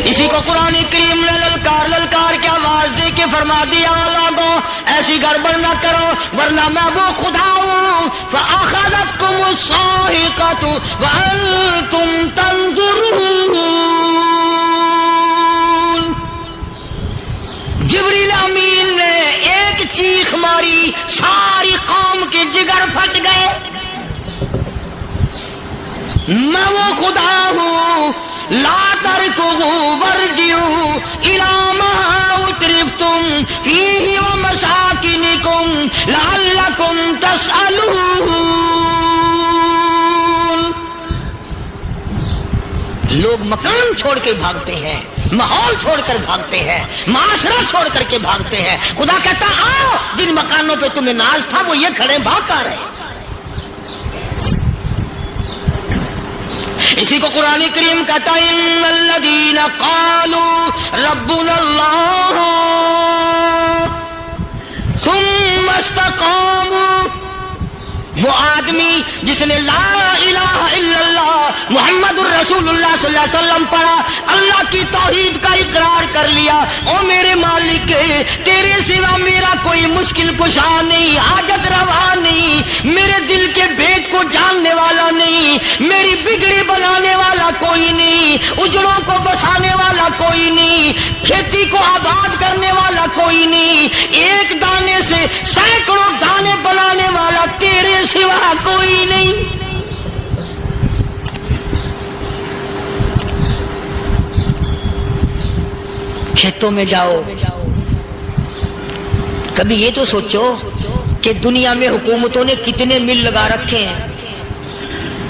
اسی کو قرآن کریم نے للکار کے آواز دے کے فرما دیا لوگوں ایسی گڑبڑ نہ کرو ورنہ میں وہ خدا ہوں فأخذتكم الصاعقة وأنتم تنظرون۔ جبریل امین نے ایک چیخ ماری، ساری قوم کے جگر پھٹ گئے۔ میں وہ خدا ہوں، لا تركضوا وارجعوا إلى ما أترفتم فيه ومساكنكم لعلكم تسألون۔ لوگ مکان چھوڑ کے بھاگتے ہیں، ماحول چھوڑ کر بھاگتے ہیں، معاشرہ چھوڑ کر کے بھاگتے ہیں۔ خدا کہتا آؤ، جن مکانوں پہ تمہیں ناز تھا وہ یہ کھڑے بھاگ کر رہے۔ اسی کو قرآن کریم کہتا ہے ان الذین قالوا ربنا اللہ ثم استقاموا، وہ آدمی جس نے لا الہ الا اللہ محمد الرسول اللہ صلی اللہ علیہ وسلم پڑھا، اللہ کی توحید کا اقرار کر لیا، او میرے مالک تیرے سوا میرا کوئی مشکل کشا نہیں، حاجت روا نہیں، میرے دل کے بھید کو جاننے والا نہیں، میری بگڑی بنانے والا کوئی نہیں، اجڑوں کو بسانے والا کوئی نہیں، کھیتی کو آباد کرنے والا کوئی نہیں، ایک دانے سے سینکڑوں دانے بنانے والا تیرے سوا کوئی نہیں۔ کھیتوں میں جاؤ، کبھی یہ تو سوچو کہ دنیا میں حکومتوں نے کتنے مل لگا رکھے ہیں،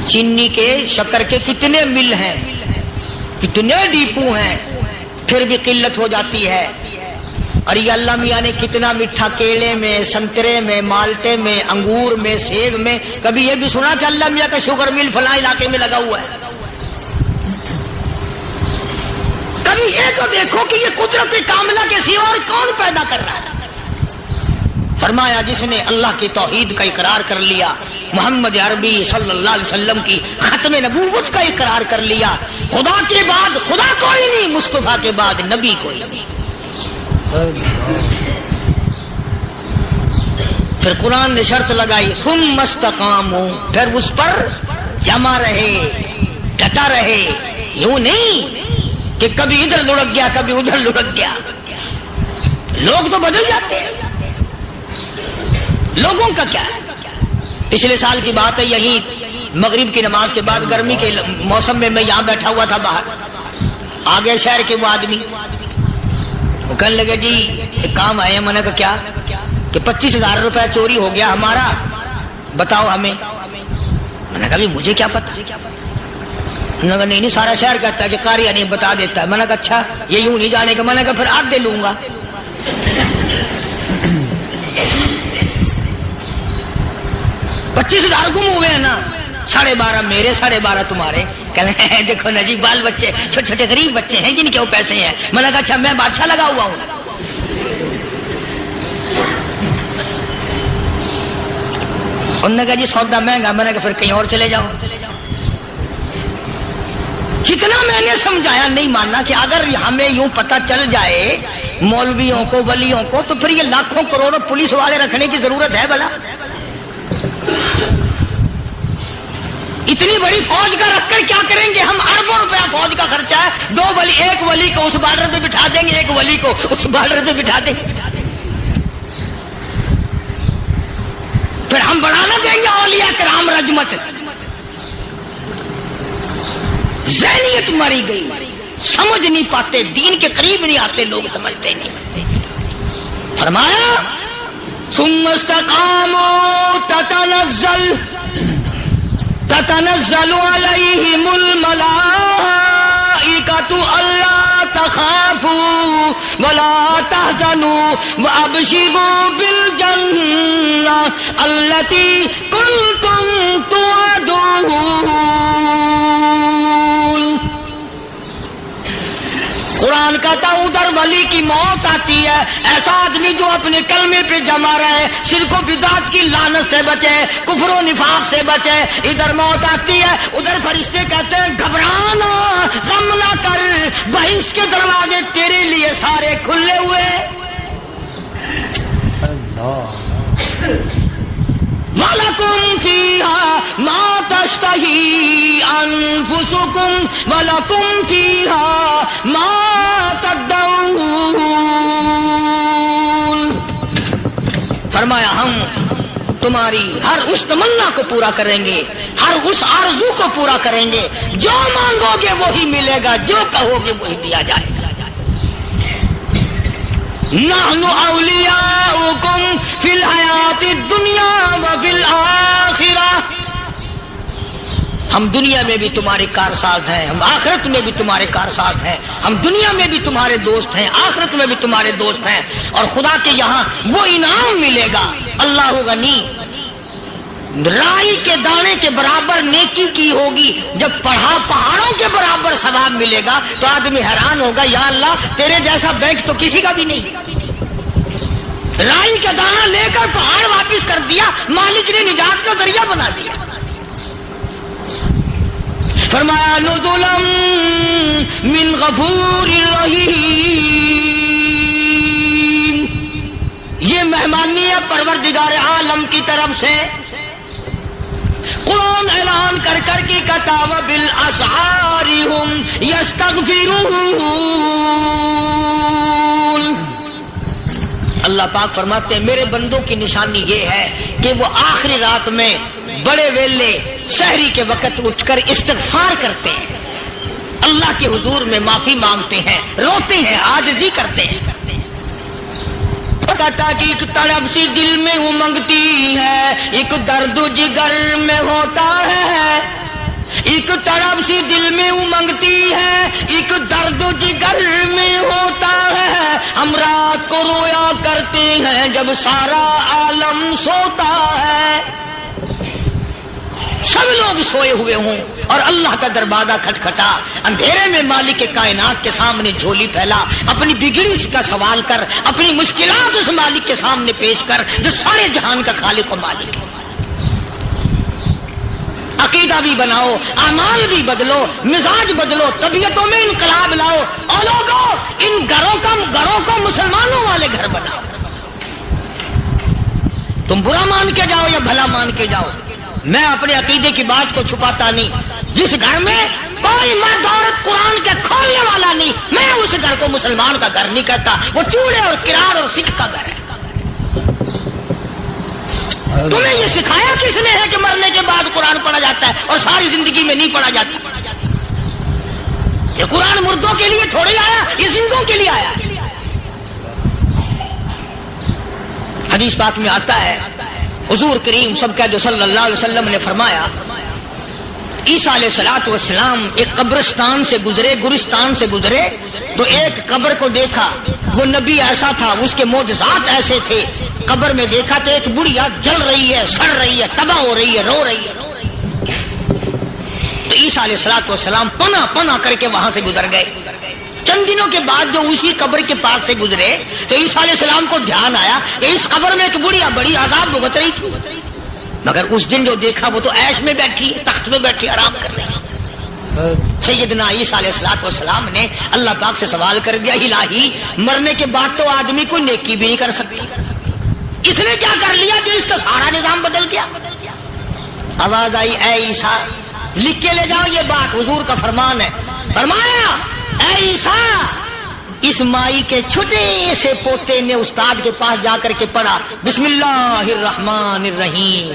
چینی کے، شکر کے کتنے مل ہیں، کتنے ڈیپو ہیں، پھر بھی قلت ہو جاتی ہے۔ اور یہ اللہ میاں نے کتنا میٹھا کیلے میں، سنترے میں، مالٹے میں، انگور میں، سیب میں، کبھی یہ بھی سنا کہ اللہ میاں کا شوگر مل فلاں علاقے میں لگا ہوا ہے؟ کبھی یہ تو دیکھو کہ یہ قدرت کاملہ کے سوا اور کون پیدا کر رہا ہے؟ فرمایا جس نے اللہ کی توحید کا اقرار کر لیا، محمد عربی صلی اللہ علیہ وسلم کی ختم نبوت کا اقرار کر لیا، خدا کے بعد خدا کوئی نہیں، مصطفیٰ کے بعد نبی کوئی نہیں۔ پھر قرآن نے شرط لگائی ثم استقاموا، پھر اس پر جمع رہے، ڈٹا رہے، یوں نہیں کہ کبھی ادھر لڑک گیا کبھی ادھر لڑک گیا۔ لوگ تو بدل جاتے ہیں، لوگوں کا کیا ہے؟ پچھلے سال کی بات ہے، یہی مغرب کی نماز کے بعد گرمی کے موسم میں یہاں بیٹھا ہوا تھا باہر، آگے شہر کے وہ آدمی وہ کہنے لگے جی ایک کام آئے ہیں۔ میں نے کہا کیا؟ کہ 25,000 روپے چوری ہو گیا ہمارا، بتاؤ ہمیں۔ میں نے کہا مجھے کیا پتا؟ انہوں نے کہا نہیں سارا شہر کہتا ہے کہ قاریہ نہیں بتا دیتا ہے۔ میں نے کہا اچھا یہ یوں نہیں جانے کا؟ میں نے کہا پھر آدھے لوں گا۔ 25,000 گم ہوئے ہیں نا، 12.5 میرے 12.5 تمہارے۔ کہنے ہیں دیکھو نا جی بال بچے چھوٹے چھوٹے غریب بچے ہیں جن کے وہ پیسے ہیں۔ میں نے کہا اچھا میں بادشاہ لگا ہوا ہوں؟ انہوں نے کہا جی سودا مہنگا۔ میں نے کہا پھر کہیں اور چلے جاؤ۔ جتنا میں نے سمجھایا نہیں ماننا کہ اگر ہمیں یوں پتہ چل جائے مولویوں کو، ولیوں کو، تو پھر یہ لاکھوں کروڑوں پولیس والے رکھنے کی ضرورت ہے بھلا؟ اتنی بڑی فوج کا رکھ کر کیا کریں گے ہم؟ اربوں روپیہ فوج کا خرچہ ہے، ایک ولی کو اس بارڈر پہ بٹھا دیں گے، ایک ولی کو اس بارڈر پہ بٹھا دیں گے، پھر ہم بڑھانا دیں گے اولیاء کرام رجمت۔ ذہنیت ماری گئی، سمجھ نہیں پاتے، دین کے قریب نہیں آتے لوگ، سمجھتے نہیں۔ فرمایا ثم استقاموا تتنزل علیہم الملائکۃ الا تخافوا ولا تحزنوا وابشروا بالجنہ التی کنتم توعدون۔ قرآن کہتا ادھر ولی کی موت آتی ہے، ایسا آدمی جو اپنے کلمے پہ جمع رہے، شرک و بدعت کی لعنت سے بچے، کفر و نفاق سے بچے۔ ادھر موت آتی ہے، ادھر فرشتے کہتے ہیں گھبرانا، غم نہ کر، بہشت کے دروازے تیرے لیے سارے کھلے ہوئے۔ وَلَكُمْ فِيهَا مَا تَشْتَهِي أَنفُسُكُمْ وَلَكُمْ فِيهَا مَا تَدَّعُونَ۔ فرمایا ہم تمہاری ہر اس تمنا کو پورا کریں گے، ہر اس آرزو کو پورا کریں گے، جو مانگو گے وہی ملے گا، جو کہو گے وہی دیا جائے گا۔ نحن اولیاؤکم فی الحیات الدنیا وفی الآخرہ، ہم دنیا میں بھی تمہارے کارساز ہیں، ہم آخرت میں بھی تمہارے کارساز ہیں، ہم دنیا میں بھی تمہارے دوست ہیں، آخرت میں بھی تمہارے دوست ہیں، اور خدا کے یہاں وہ انعام ملے گا۔ اللہ غنی، رائی کے دانے کے برابر نیکی کی ہوگی، جب پہاڑوں کے برابر ثواب ملے گا تو آدمی حیران ہوگا، یا اللہ تیرے جیسا بینک تو کسی کا بھی نہیں۔ رائی کا دانہ لے کر پہاڑ واپس کر دیا، مالک نے نجات کا ذریعہ بنا دیا۔ فرمایا نزلا من غفور رحیم، یہ مہمانی ہے پروردگار عالم کی طرف سے۔ قرآن قرآن اعلان کر کر کے کہتا وبالاسحار هم یستغفرون. اللہ پاک فرماتے ہیں میرے بندوں کی نشانی یہ ہے کہ وہ آخری رات میں بڑے ویلے سحری کے وقت اٹھ کر استغفار کرتے ہیں، اللہ کے حضور میں معافی مانگتے ہیں، روتے ہیں، عاجزی کرتے ہیں. کہتا کہ ایک تڑپ سی دل میں امنگتی ہے، ایک درد جگر میں ہوتا ہے، ایک تڑپ سی دل میں امنگتی ہے، ایک درد جگر میں ہوتا ہے. ہم رات کو رویا کرتے ہیں جب سارا عالم سوتا ہے. سب لوگ سوئے ہوئے ہوں اور اللہ کا دروازہ کھٹکھٹا، اندھیرے میں مالک کائنات کے سامنے جھولی پھیلا، اپنی بگڑی کا سوال کر، اپنی مشکلات اس مالک کے سامنے پیش کر جو سارے جہان کا خالق و مالک ہے. عقیدہ بھی بناؤ، اعمال بھی بدلو، مزاج بدلو، طبیعتوں میں انقلاب لاؤ، اور لوگوں ان گھروں کو مسلمانوں والے گھر بناؤ. تم برا مان کے جاؤ یا بھلا مان کے جاؤ، میں اپنے عقیدے کی بات کو چھپاتا نہیں. جس گھر میں کوئی مرد عورت قرآن کے کھولنے والا نہیں، میں اس گھر کو مسلمان کا گھر نہیں کہتا، وہ چوڑے اور کرار اور سکھ کا گھر ہے. تمہیں یہ سکھایا کس نے ہے کہ مرنے کے بعد قرآن پڑھا جاتا ہے اور ساری زندگی میں نہیں پڑھا جاتا؟ یہ قرآن مردوں کے لیے تھوڑی آیا، یہ زندوں کے لیے آیا. حدیث پاک میں آتا ہے حضور کریم سب کہہ دو صلی اللہ علیہ وسلم نے فرمایا عیسیٰ علیہ الصلوۃ والسلام ایک قبرستان سے گزرے، گورستان سے گزرے تو ایک قبر کو دیکھا. وہ نبی ایسا تھا، اس کے معجزات ایسے تھے. قبر میں دیکھا تو ایک بڑھیا جل رہی ہے، سڑ رہی ہے، تباہ ہو رہی ہے، رو رہی ہے. تو عیسیٰ علیہ الصلوۃ والسلام پناہ کر کے وہاں سے گزر گئے. چند دنوں کے بعد جو اسی قبر کے پاس سے گزرے تو عیسیٰ علیہ السلام کو دھیان آیا کہ اس قبر میں ایک بڑھیا بڑی عذاب بھگت رہی تھی، مگر اس دن جو دیکھا وہ تو عیش میں بیٹھی، تخت میں بیٹھی آرام کر رہی. سیدنا عیسیٰ علیہ الصلوۃ والسلام نے اللہ پاک سے سوال کر دیا الہی مرنے کے بعد تو آدمی کوئی نیکی بھی نہیں کر سکتا، اس نے کیا کر لیا کہ اس کا سارا نظام بدل گیا؟ آواز آئی اے عیسیٰ لکھ کے لے جاؤ یہ بات، حضور کا فرمان ہے. فرمایا اے عیسیٰ اس مائی کے چھوٹے سے پوتے نے استاد کے پاس جا کر کے پڑھا بسم اللہ الرحمن الرحیم.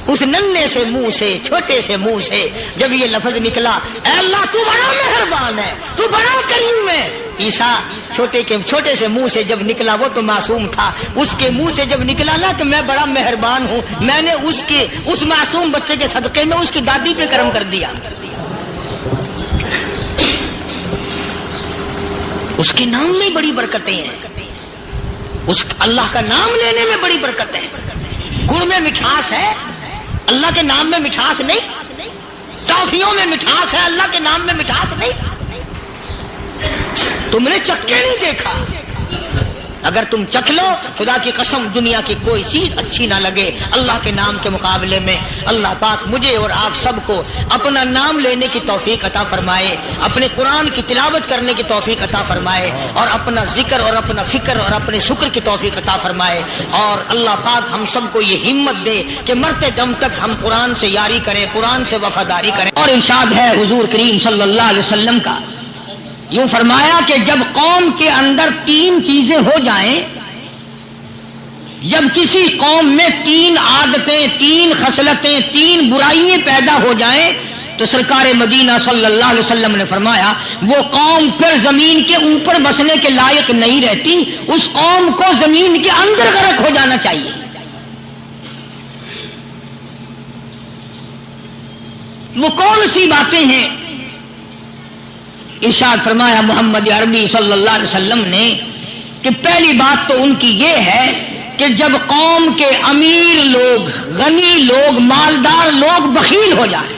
اس ننھے سے منہ سے، چھوٹے سے منہ سے جب یہ لفظ نکلا اے اللہ تو بڑا مہربان ہے، تو بڑا کریم ہے. عیسیٰ چھوٹے سے منہ سے جب نکلا، وہ تو معصوم تھا، اس کے منہ سے جب نکلا نا کہ میں بڑا مہربان ہوں، میں نے اس معصوم بچے کے صدقے میں اس کی دادی پہ کرم کر دیا. اس کے نام میں بڑی برکتیں ہیں، اس اللہ کا نام لینے میں بڑی برکت ہے. گڑ میں مٹھاس ہے، اللہ کے نام میں مٹھاس نہیں. ٹافیوں میں مٹھاس ہے، اللہ کے نام میں مٹھاس نہیں. تم نے چکھ کے نہیں دیکھا، اگر تم چکھ لو خدا کی قسم دنیا کی کوئی چیز اچھی نہ لگے اللہ کے نام کے مقابلے میں. اللہ پاک مجھے اور آپ سب کو اپنا نام لینے کی توفیق عطا فرمائے، اپنے قرآن کی تلاوت کرنے کی توفیق عطا فرمائے، اور اپنا ذکر اور اپنا فکر اور اپنے شکر کی توفیق عطا فرمائے. اور اللہ پاک ہم سب کو یہ ہمت دے کہ مرتے دم تک ہم قرآن سے یاری کریں، قرآن سے وفاداری کریں. اور ارشاد ہے حضور کریم صلی اللہ علیہ وسلم کا، یوں فرمایا کہ جب قوم کے اندر 3 چیزیں ہو جائیں، جب کسی قوم میں 3 عادتیں، 3 خصلتیں، 3 برائیاں پیدا ہو جائیں تو سرکار مدینہ صلی اللہ علیہ وسلم نے فرمایا وہ قوم پھر زمین کے اوپر بسنے کے لائق نہیں رہتی، اس قوم کو زمین کے اندر غرق ہو جانا چاہیے. وہ کون سی باتیں ہیں؟ ارشاد فرمایا محمد عربی صلی اللہ علیہ وسلم نے کہ پہلی بات تو ان کی یہ ہے کہ جب قوم کے امیر لوگ، غنی لوگ، مالدار لوگ بخیل ہو جائیں،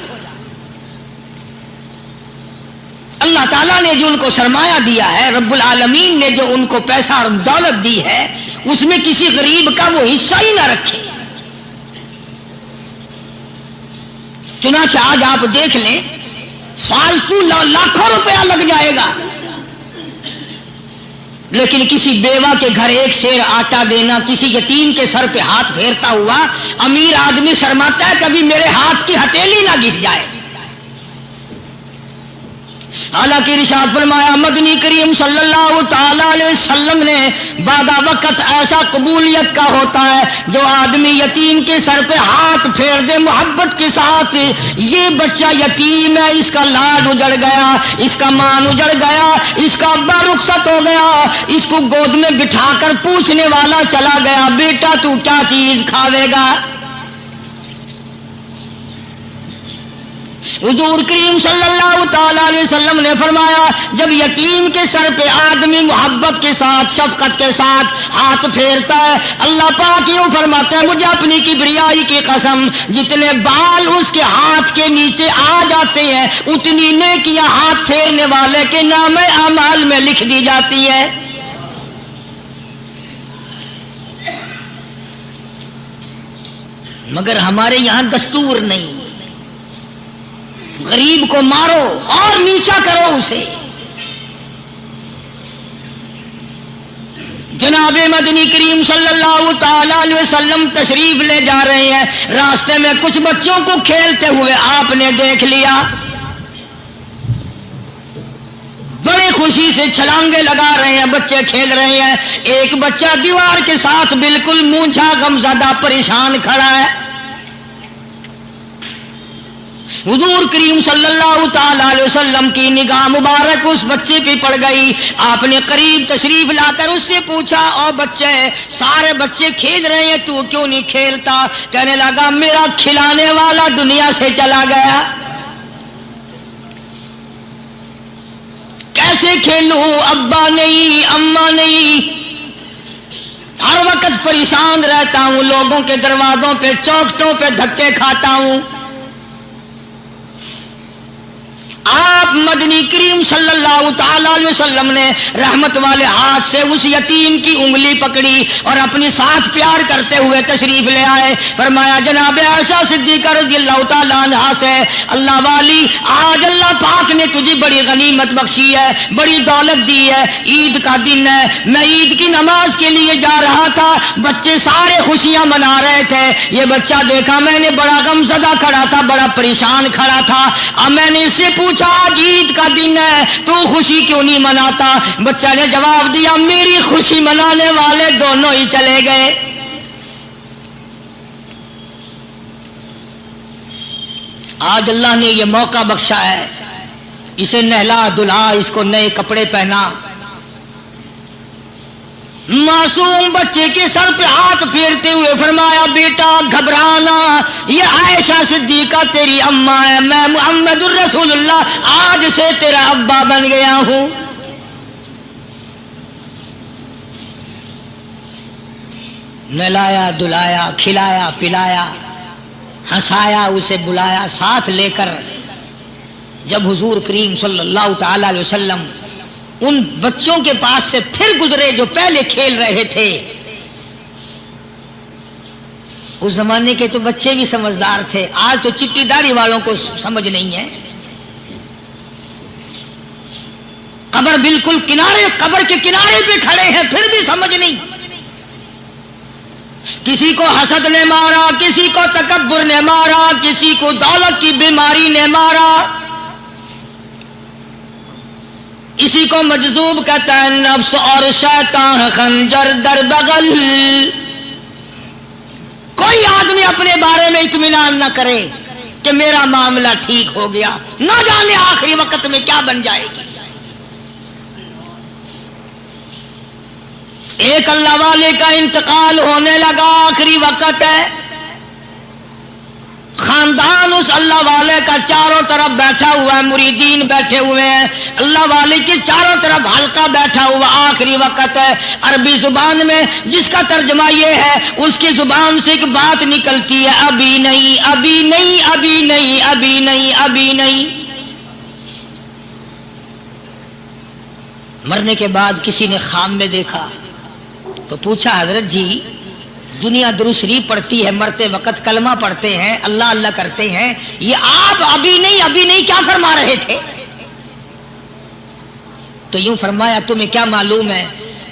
اللہ تعالیٰ نے جو ان کو سرمایہ دیا ہے، رب العالمین نے جو ان کو پیسہ اور دولت دی ہے، اس میں کسی غریب کا وہ حصہ ہی نہ رکھے. چنانچہ آج آپ دیکھ لیں فالتو لاکھوں روپیہ لگ جائے گا، لیکن کسی بیوہ کے گھر ایک سیر آٹا دینا، کسی یتیم کے سر پہ ہاتھ پھیرتا ہوا امیر آدمی شرماتا ہے کبھی میرے ہاتھ کی ہتھیلی نہ گھس جائے۔ حالانکہ ارشاد فرمایا مدنی کریم صلی اللہ تعالی علیہ وسلم نے بعد وقت ایسا قبولیت کا ہوتا ہے جو آدمی یتیم کے سر پہ ہاتھ پھیر دے محبت کے ساتھ، یہ بچہ یتیم ہے، اس کا لاڈ اجڑ گیا، اس کا مان اجڑ گیا، اس کا ابا رخصت ہو گیا، اس کو گود میں بٹھا کر پوچھنے والا چلا گیا بیٹا تو کیا چیز کھاوے گا؟ حضور کریم صلی اللہ تعالی علیہ وسلم نے فرمایا جب یتیم کے سر پہ آدمی محبت کے ساتھ شفقت کے ساتھ ہاتھ پھیرتا ہے، اللہ پاک یوں فرماتا ہے مجھے اپنی کبریائی کی قسم جتنے بال اس کے ہاتھ کے نیچے آ جاتے ہیں اتنی نیکیاں ہاتھ پھیرنے والے کے نام اعمال میں لکھ دی جاتی ہے۔ مگر ہمارے یہاں دستور نہیں، غریب کو مارو اور نیچا کرو اسے۔ جناب مدنی کریم صلی اللہ تعالی علیہ وسلم تشریف لے جا رہے ہیں، راستے میں کچھ بچوں کو کھیلتے ہوئے آپ نے دیکھ لیا، بڑی خوشی سے چھلانگے لگا رہے ہیں، بچے کھیل رہے ہیں، ایک بچہ دیوار کے ساتھ بالکل مونجھا غمزدہ پریشان کھڑا ہے۔ حضور کریم صلی اللہ تعالی علیہ وسلم کی نگاہ مبارک اس بچے پہ پڑ گئی، آپ نے قریب تشریف لا کر اس سے پوچھا او بچے سارے بچے کھیل رہے ہیں تو کیوں نہیں کھیلتا؟ کہنے لگا میرا کھلانے والا دنیا سے چلا گیا، کیسے کھیلوں؟ ابا نہیں، اماں نہیں، ہر وقت پریشان رہتا ہوں، لوگوں کے دروازوں پہ چوکھٹوں پہ دھکے کھاتا ہوں۔ آپ مدنی کریم صلی اللہ تعالی علیہ وسلم نے رحمت والے ہاتھ سے اس یتیم کی انگلی پکڑی اور اپنی ساتھ پیار کرتے ہوئے تشریف لے آئے، فرمایا جناب عائشہ صدیقہ رضی اللہ تعالی عنہا سے اللہ والی آج اللہ پاک نے تجھے بڑی غنیمت بخشی ہے، بڑی دولت دی ہے، عید کا دن ہے، میں عید کی نماز کے لیے جا رہا تھا، بچے سارے خوشیاں منا رہے تھے، یہ بچہ دیکھا میں نے بڑا غمزدہ کھڑا تھا، بڑا پریشان کھڑا تھا، اب میں نے اس سے پوچھا آج عید کا دن ہے تو خوشی کیوں نہیں مناتا؟ بچہ نے جواب دیا میری خوشی منانے والے دونوں ہی چلے گئے۔ آج اللہ نے یہ موقع بخشا ہے، اسے نہلا دھلا، اس کو نئے کپڑے پہنا، معصوم بچے کے سر پہ ہاتھ پھیرتے ہوئے فرمایا بیٹا گھبرانا، یہ عائشہ صدیقہ تیری اماں ہے، میں محمد الرسول اللہ آج سے تیرا ابا بن گیا ہوں۔ نہلایا دھلایا، کھلایا پلایا، ہنسایا، اسے بلایا ساتھ لے کر جب حضور کریم صلی اللہ تعالی علیہ وسلم ان بچوں کے پاس سے پھر گزرے جو پہلے کھیل رہے تھے، اس زمانے کے تو بچے بھی سمجھدار تھے، آج تو چٹی داڑھی والوں کو سمجھ نہیں ہے، قبر بالکل کنارے، قبر کے کنارے پہ کھڑے ہیں پھر بھی سمجھ نہیں، کسی کو حسد نے مارا، کسی کو تکبر نے مارا، کسی کو دولت کی بیماری نے مارا، اسی کو مجذوب کہتا ہے، نفس اور شیطان خنجر در بغل۔ کوئی آدمی اپنے بارے میں اطمینان نہ کرے کہ میرا معاملہ ٹھیک ہو گیا، نہ جانے آخری وقت میں کیا بن جائے گی۔ ایک اللہ والے کا انتقال ہونے لگا، آخری وقت ہے، خاندان اس اللہ والے کا چاروں طرف بیٹھا ہوا ہے، مریدین بیٹھے ہوئے ہیں، اللہ والے کے چاروں طرف حلقہ بیٹھا ہوا، آخری وقت ہے۔ عربی زبان میں جس کا ترجمہ یہ ہے، اس کی زبان سے ایک بات نکلتی ہے، ابھی نہیں، ابھی نہیں، ابھی نہیں، ابھی نہیں، ابھی نہیں۔ مرنے کے بعد کسی نے خواب میں دیکھا تو پوچھا حضرت جی دنیا درود شریف پڑھتی ہے، مرتے وقت کلمہ پڑھتے ہیں، اللہ اللہ کرتے ہیں، یہ آپ ابھی نہیں ابھی نہیں کیا فرما رہے تھے؟ تو یوں فرمایا تمہیں کیا معلوم ہے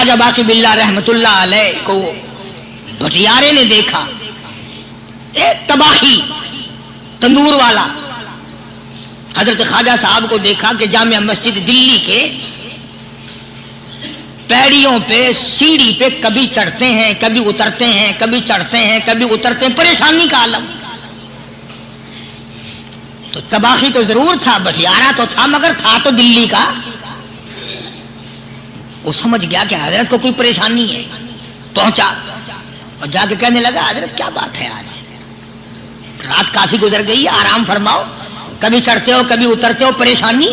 خواجہ باقی باللہ رحمت اللہ علیہ کو بھٹیارے نے دیکھا، ایک تباہی تندور والا، حضرت خواجہ صاحب کو دیکھا کہ جامع مسجد دلی کے پیڑیوں پہ سیڑھی پہ کبھی چڑھتے ہیں کبھی اترتے ہیں، کبھی چڑھتے ہیں کبھی اترتے ہیں، پریشانی کا عالم۔ تو تباہی تو ضرور تھا، بٹیارہ تو تھا، مگر تھا تو دلی کا۔ وہ سمجھ گیا کہ حضرت کو کوئی پریشانی ہے، پہنچا اور جا کے کہنے لگا حضرت کیا بات ہے، آج رات کافی گزر گئی ہے، آرام فرماؤ، کبھی چڑھتے ہو کبھی اترتے ہو، پریشانی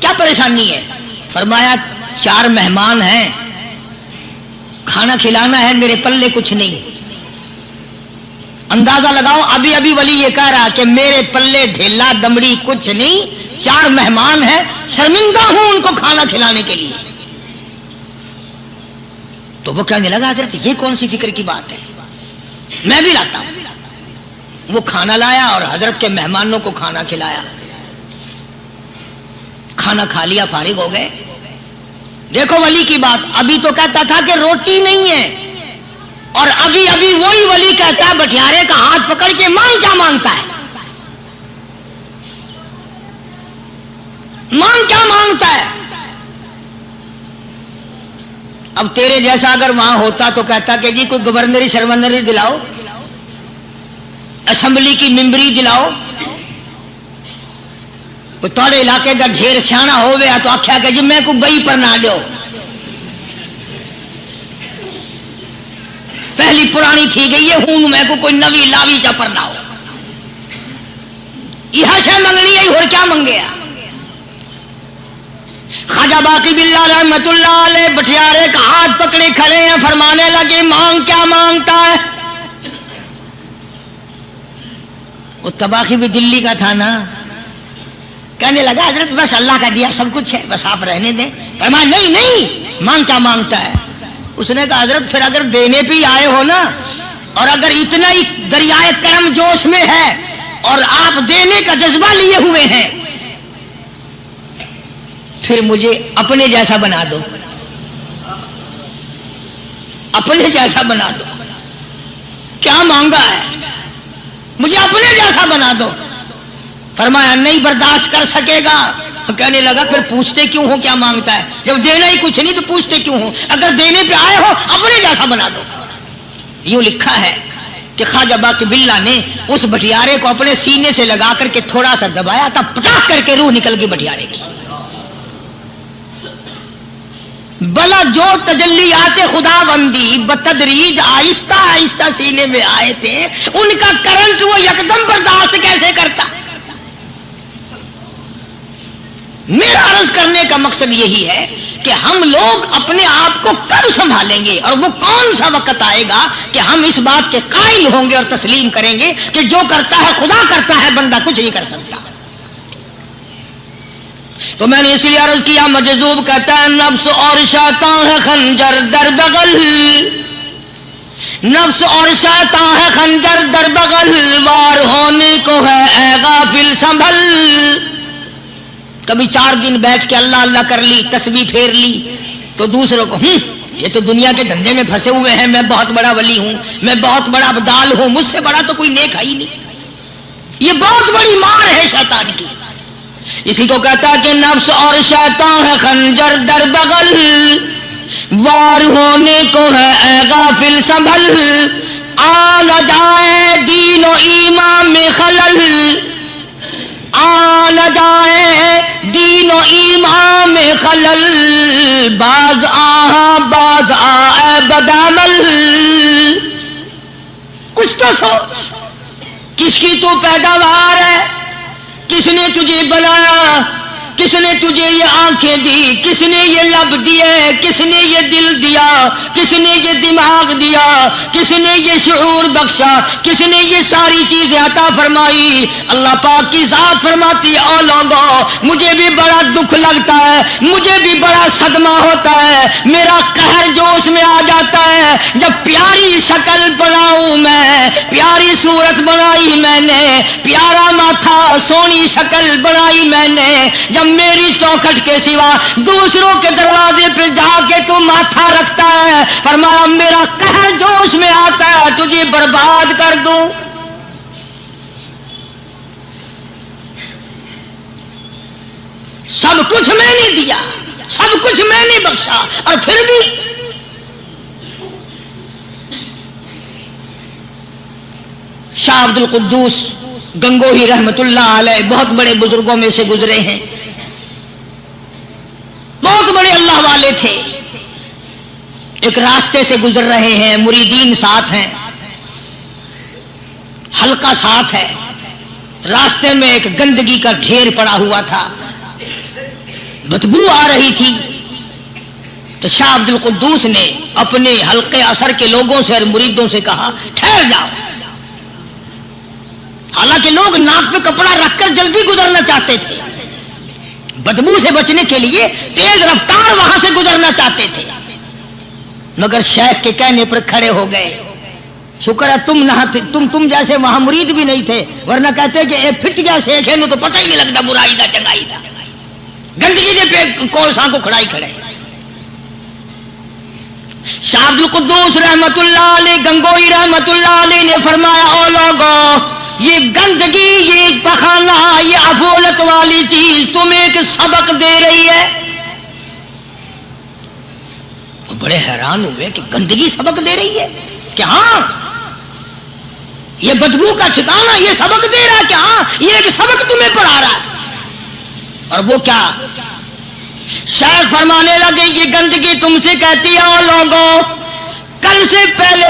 کیا پریشانی ہے؟ فرمایا 4 مہمان ہیں، کھانا کھلانا ہے، میرے پلے کچھ نہیں۔ اندازہ لگاؤ، ابھی ابھی ولی یہ کہہ رہا کہ میرے پلے دھیلا دمڑی کچھ نہیں، 4 مہمان ہیں، شرمندہ ہوں ان کو کھانا کھلانے کے لیے۔ تو وہ کہنے لگا حضرت یہ کون سی فکر کی بات ہے، میں بھی لاتا ہوں۔ وہ کھانا لایا اور حضرت کے مہمانوں کو کھانا کھلایا، کھانا کھا لیا، فارغ ہو گئے۔ دیکھو ولی کی بات، ابھی تو کہتا تھا کہ روٹی نہیں ہے، اور ابھی ابھی وہی ولی کہتا ہے بٹیارے کا ہاتھ پکڑ کے مانگ کیا مانگتا ہے، مانگ کیا مانگتا ہے۔ اب تیرے جیسا اگر وہاں ہوتا تو کہتا کہ جی کوئی گورنری شرمندری دلاؤ، اسمبلی کی ممبری دلاؤ، تھوڑے علاقے کا ڈھیر سیاح ہو گیا تو آخیا کہ جی میں کو بئی پر نہ دو، پہلی پرانی تھی گئی ہے، ہوں میں کو کوئی نوی لاوی چا پر نہ ہو، یہ شے منگنی ہے اور کیا منگے۔ خواجہ باقی باللہ رحمت اللہ علیہ بٹیارے کا ہاتھ پکڑے کھڑے ہیں، فرمانے لگے مانگ کیا مانگتا ہے۔ وہ تباہی بھی دلی کا تھا نا، کہنے لگا حضرت بس اللہ کا دیا سب کچھ ہے، بس آپ رہنے دیں۔ فرمایا نہیں نہیں، مانگ کیا مانگتا ہے۔ اس نے کہا حضرت پھر اگر دینے پہ ہی آئے ہو نا، اور اگر اتنا ہی دریائے کرم جوش میں ہے اور آپ دینے کا جذبہ لیے ہوئے ہیں، پھر مجھے اپنے جیسا بنا دو، اپنے جیسا بنا دو۔ کیا مانگا ہے؟ مجھے اپنے جیسا بنا دو۔ فرمایا نہیں برداشت کر سکے گا۔ کہنے لگا پھر پوچھتے کیوں ہو کیا مانگتا ہے، جب دینا ہی کچھ نہیں تو پوچھتے کیوں ہو، اگر دینے پہ آئے ہو اپنے جیسا بنا دو۔ یوں لکھا ہے کہ خواجہ باقی باللہ نے اس بٹیارے کو اپنے سینے سے لگا کر کے تھوڑا سا دبایا تھا، پٹاخ کر کے روح نکل گئی بٹیارے کی۔ بلا جو تجلیات خدا بندی بتدریج آہستہ آہستہ سینے میں آئے تھے، ان کا کرنٹ وہ یکدم برداشت کیسے کرتا۔ میرا عرض کرنے کا مقصد یہی ہے کہ ہم لوگ اپنے آپ کو کب سنبھالیں گے، اور وہ کون سا وقت آئے گا کہ ہم اس بات کے قائل ہوں گے اور تسلیم کریں گے کہ جو کرتا ہے خدا کرتا ہے، بندہ کچھ نہیں کر سکتا۔ تو میں نے اس لیے عرض کیا، مجذوب کہتا ہے نفس اور شیطان ہے خنجر در بغل، نفس اور شیطان ہے خنجر در بغل، وار ہونے کو ہے اے غافل سنبھل۔ کبھی 4 دن بیٹھ کے اللہ اللہ کر لی، تسبیح پھیر لی، تو دوسروں کو یہ تو دنیا کے دھندے میں پھنسے ہوئے ہیں، میں بہت بڑا ولی ہوں، میں بہت بڑا ابدال ہوں، مجھ سے بڑا تو کوئی نیک ہے ہی نہیں۔ یہ بہت بڑی مار ہے شیطان کی۔ اسی کو کہتا ہے کہ نفس اور شیطان ہے خنجر در بغل، وار ہونے کو ہے اے غافل سنبھل، آ نہ جائے دین و ایمان میں خلل، آ نہ جائے دین و ایمان میں خلل، باز باز آئے بدعمل۔ کچھ تو سوچ، کس کی تو پیداوار ہے، کس نے تجھے بنایا، کس نے تجھے یہ آنکھیں دی، کس نے یہ لب دیے، کس نے یہ دل دیا، کس نے یہ دماغ دیا، کس نے یہ شعور بخشا، کس نے یہ ساری چیزیں عطا فرمائی۔ اللہ پاک کی ذات فرماتی ہے او لوگوں، مجھے بھی بڑا دکھ لگتا ہے، مجھے بھی بڑا صدمہ ہوتا ہے، میرا قہر جوش میں آ جاتا ہے جب پیاری شکل بناؤں میں، پیاری صورت بنائی میں نے، پیارا ماتھا سونی شکل بنائی میں نے، جب میری چوکھٹ کے سوا دوسروں کے دروازے پہ جا کے تو ماتھا رکھتا ہے. فرمایا میرا قہر جوش میں آتا ہے تجھے برباد کر دوں. سب کچھ میں نے دیا, سب کچھ میں نے بخشا, اور پھر بھی شاہ عبد القدوس گنگوہی رحمت اللہ علیہ بہت بڑے بزرگوں میں سے گزرے ہیں, بہت بڑے اللہ والے تھے. ایک راستے سے گزر رہے ہیں, مریدین ساتھ ہیں, حلقہ ساتھ ہے. راستے میں ایک گندگی کا ڈھیر پڑا ہوا تھا, بدبو آ رہی تھی. تو شاہ عبد القدوس نے اپنے حلقے اثر کے لوگوں سے اور مریدوں سے کہا ٹھہر جاؤ. حالانکہ لوگ ناک پہ کپڑا رکھ کر جلدی گزرنا چاہتے تھے, بدبو سے بچنے کے لیے تیز رفتار وہاں سے گزرنا چاہتے تھے, مگر شیخ کے کہنے پر کھڑے ہو گئے. شکر ہے تم نہ تم جیسے وہاں مرید بھی نہیں تھے, ورنہ کہتے کہ اے پھٹ گیا شیخ ہے تو پتہ ہی نہیں لگتا برائی دا چنگائی دا, گندگی دے پہ کولساں کو کھڑائی کھڑے. شاہ عبد القدوس رحمت اللہ علیہ گنگوئی رحمت اللہ علیہ نے فرمایا او لوگو, یہ گندگی, یہ پخانہ, یہ افولت والی چیز تمہیں ایک سبق دے رہی ہے. تو بڑے حیران ہوئے کہ گندگی سبق دے رہی ہے کہ ہاں یہ بدبو کا ٹھکانہ یہ سبق دے رہا ہے کہ ہاں یہ ایک سبق تمہیں پڑھا رہا ہے. اور وہ کیا؟ شیخ فرمانے لگے یہ گندگی تم سے کہتی ہے او لوگوں, کل سے پہلے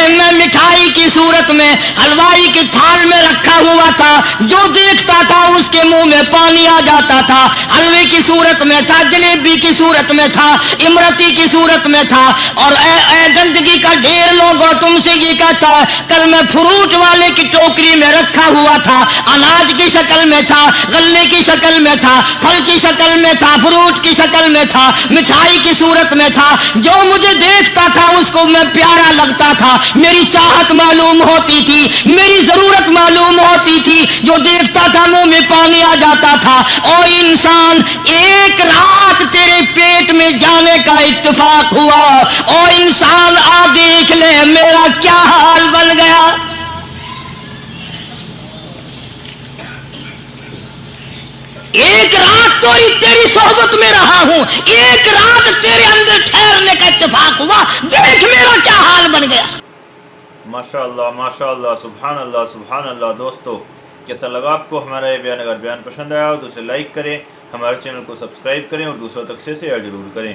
میں مٹھائی کی صورت میں حلوائی کی تھال میں رکھا ہوا تھا, جو دیکھتا تھا اس کے منہ میں پانی آ جاتا تھا. حلوے کی صورت میں تھا, جلیبی کی صورت میں تھا, امرتی کی صورت میں تھا. اور اے گندگی کا ڈھیر لوگوں تم سے یہ کہتا ہے کل میں فروٹ والے کی ٹوکری میں رکھا ہوا تھا, اناج کی شکل میں تھا, غلے کی شکل میں تھا, پھل کی شکل میں تھا, فروٹ کی شکل میں تھا, مٹھائی کی صورت میں تھا. جو مجھے دیکھتا تھا اس کو میں پیارا لگتا تھا, میری چاہت معلوم ہوتی تھی, میری ضرورت معلوم ہوتی تھی. جو دیکھتا تھا منہ میں پانی آ جاتا تھا. او انسان, ایک رات تیرے پیٹ میں جانے کا اتفاق ہوا. او انسان آ دیکھ لے میرا کیا حال بن گیا. ایک رات تو تیری صحبت میں رہا ہوں, ایک رات تیرے اندر ٹھہرنے کا اتفاق ہوا, دیکھ میرا کیا حال بن گیا. ماشاءاللہ, سبحان اللہ, سبحان اللہ. دوستو کیسا لگا آپ کو ہمارا یہ بیان؟ اگر بیان پسند آیا ہو تو اسے لائک کریں, ہمارے چینل کو سبسکرائب کریں اور دوسروں تک سے شیئر ضرور کریں.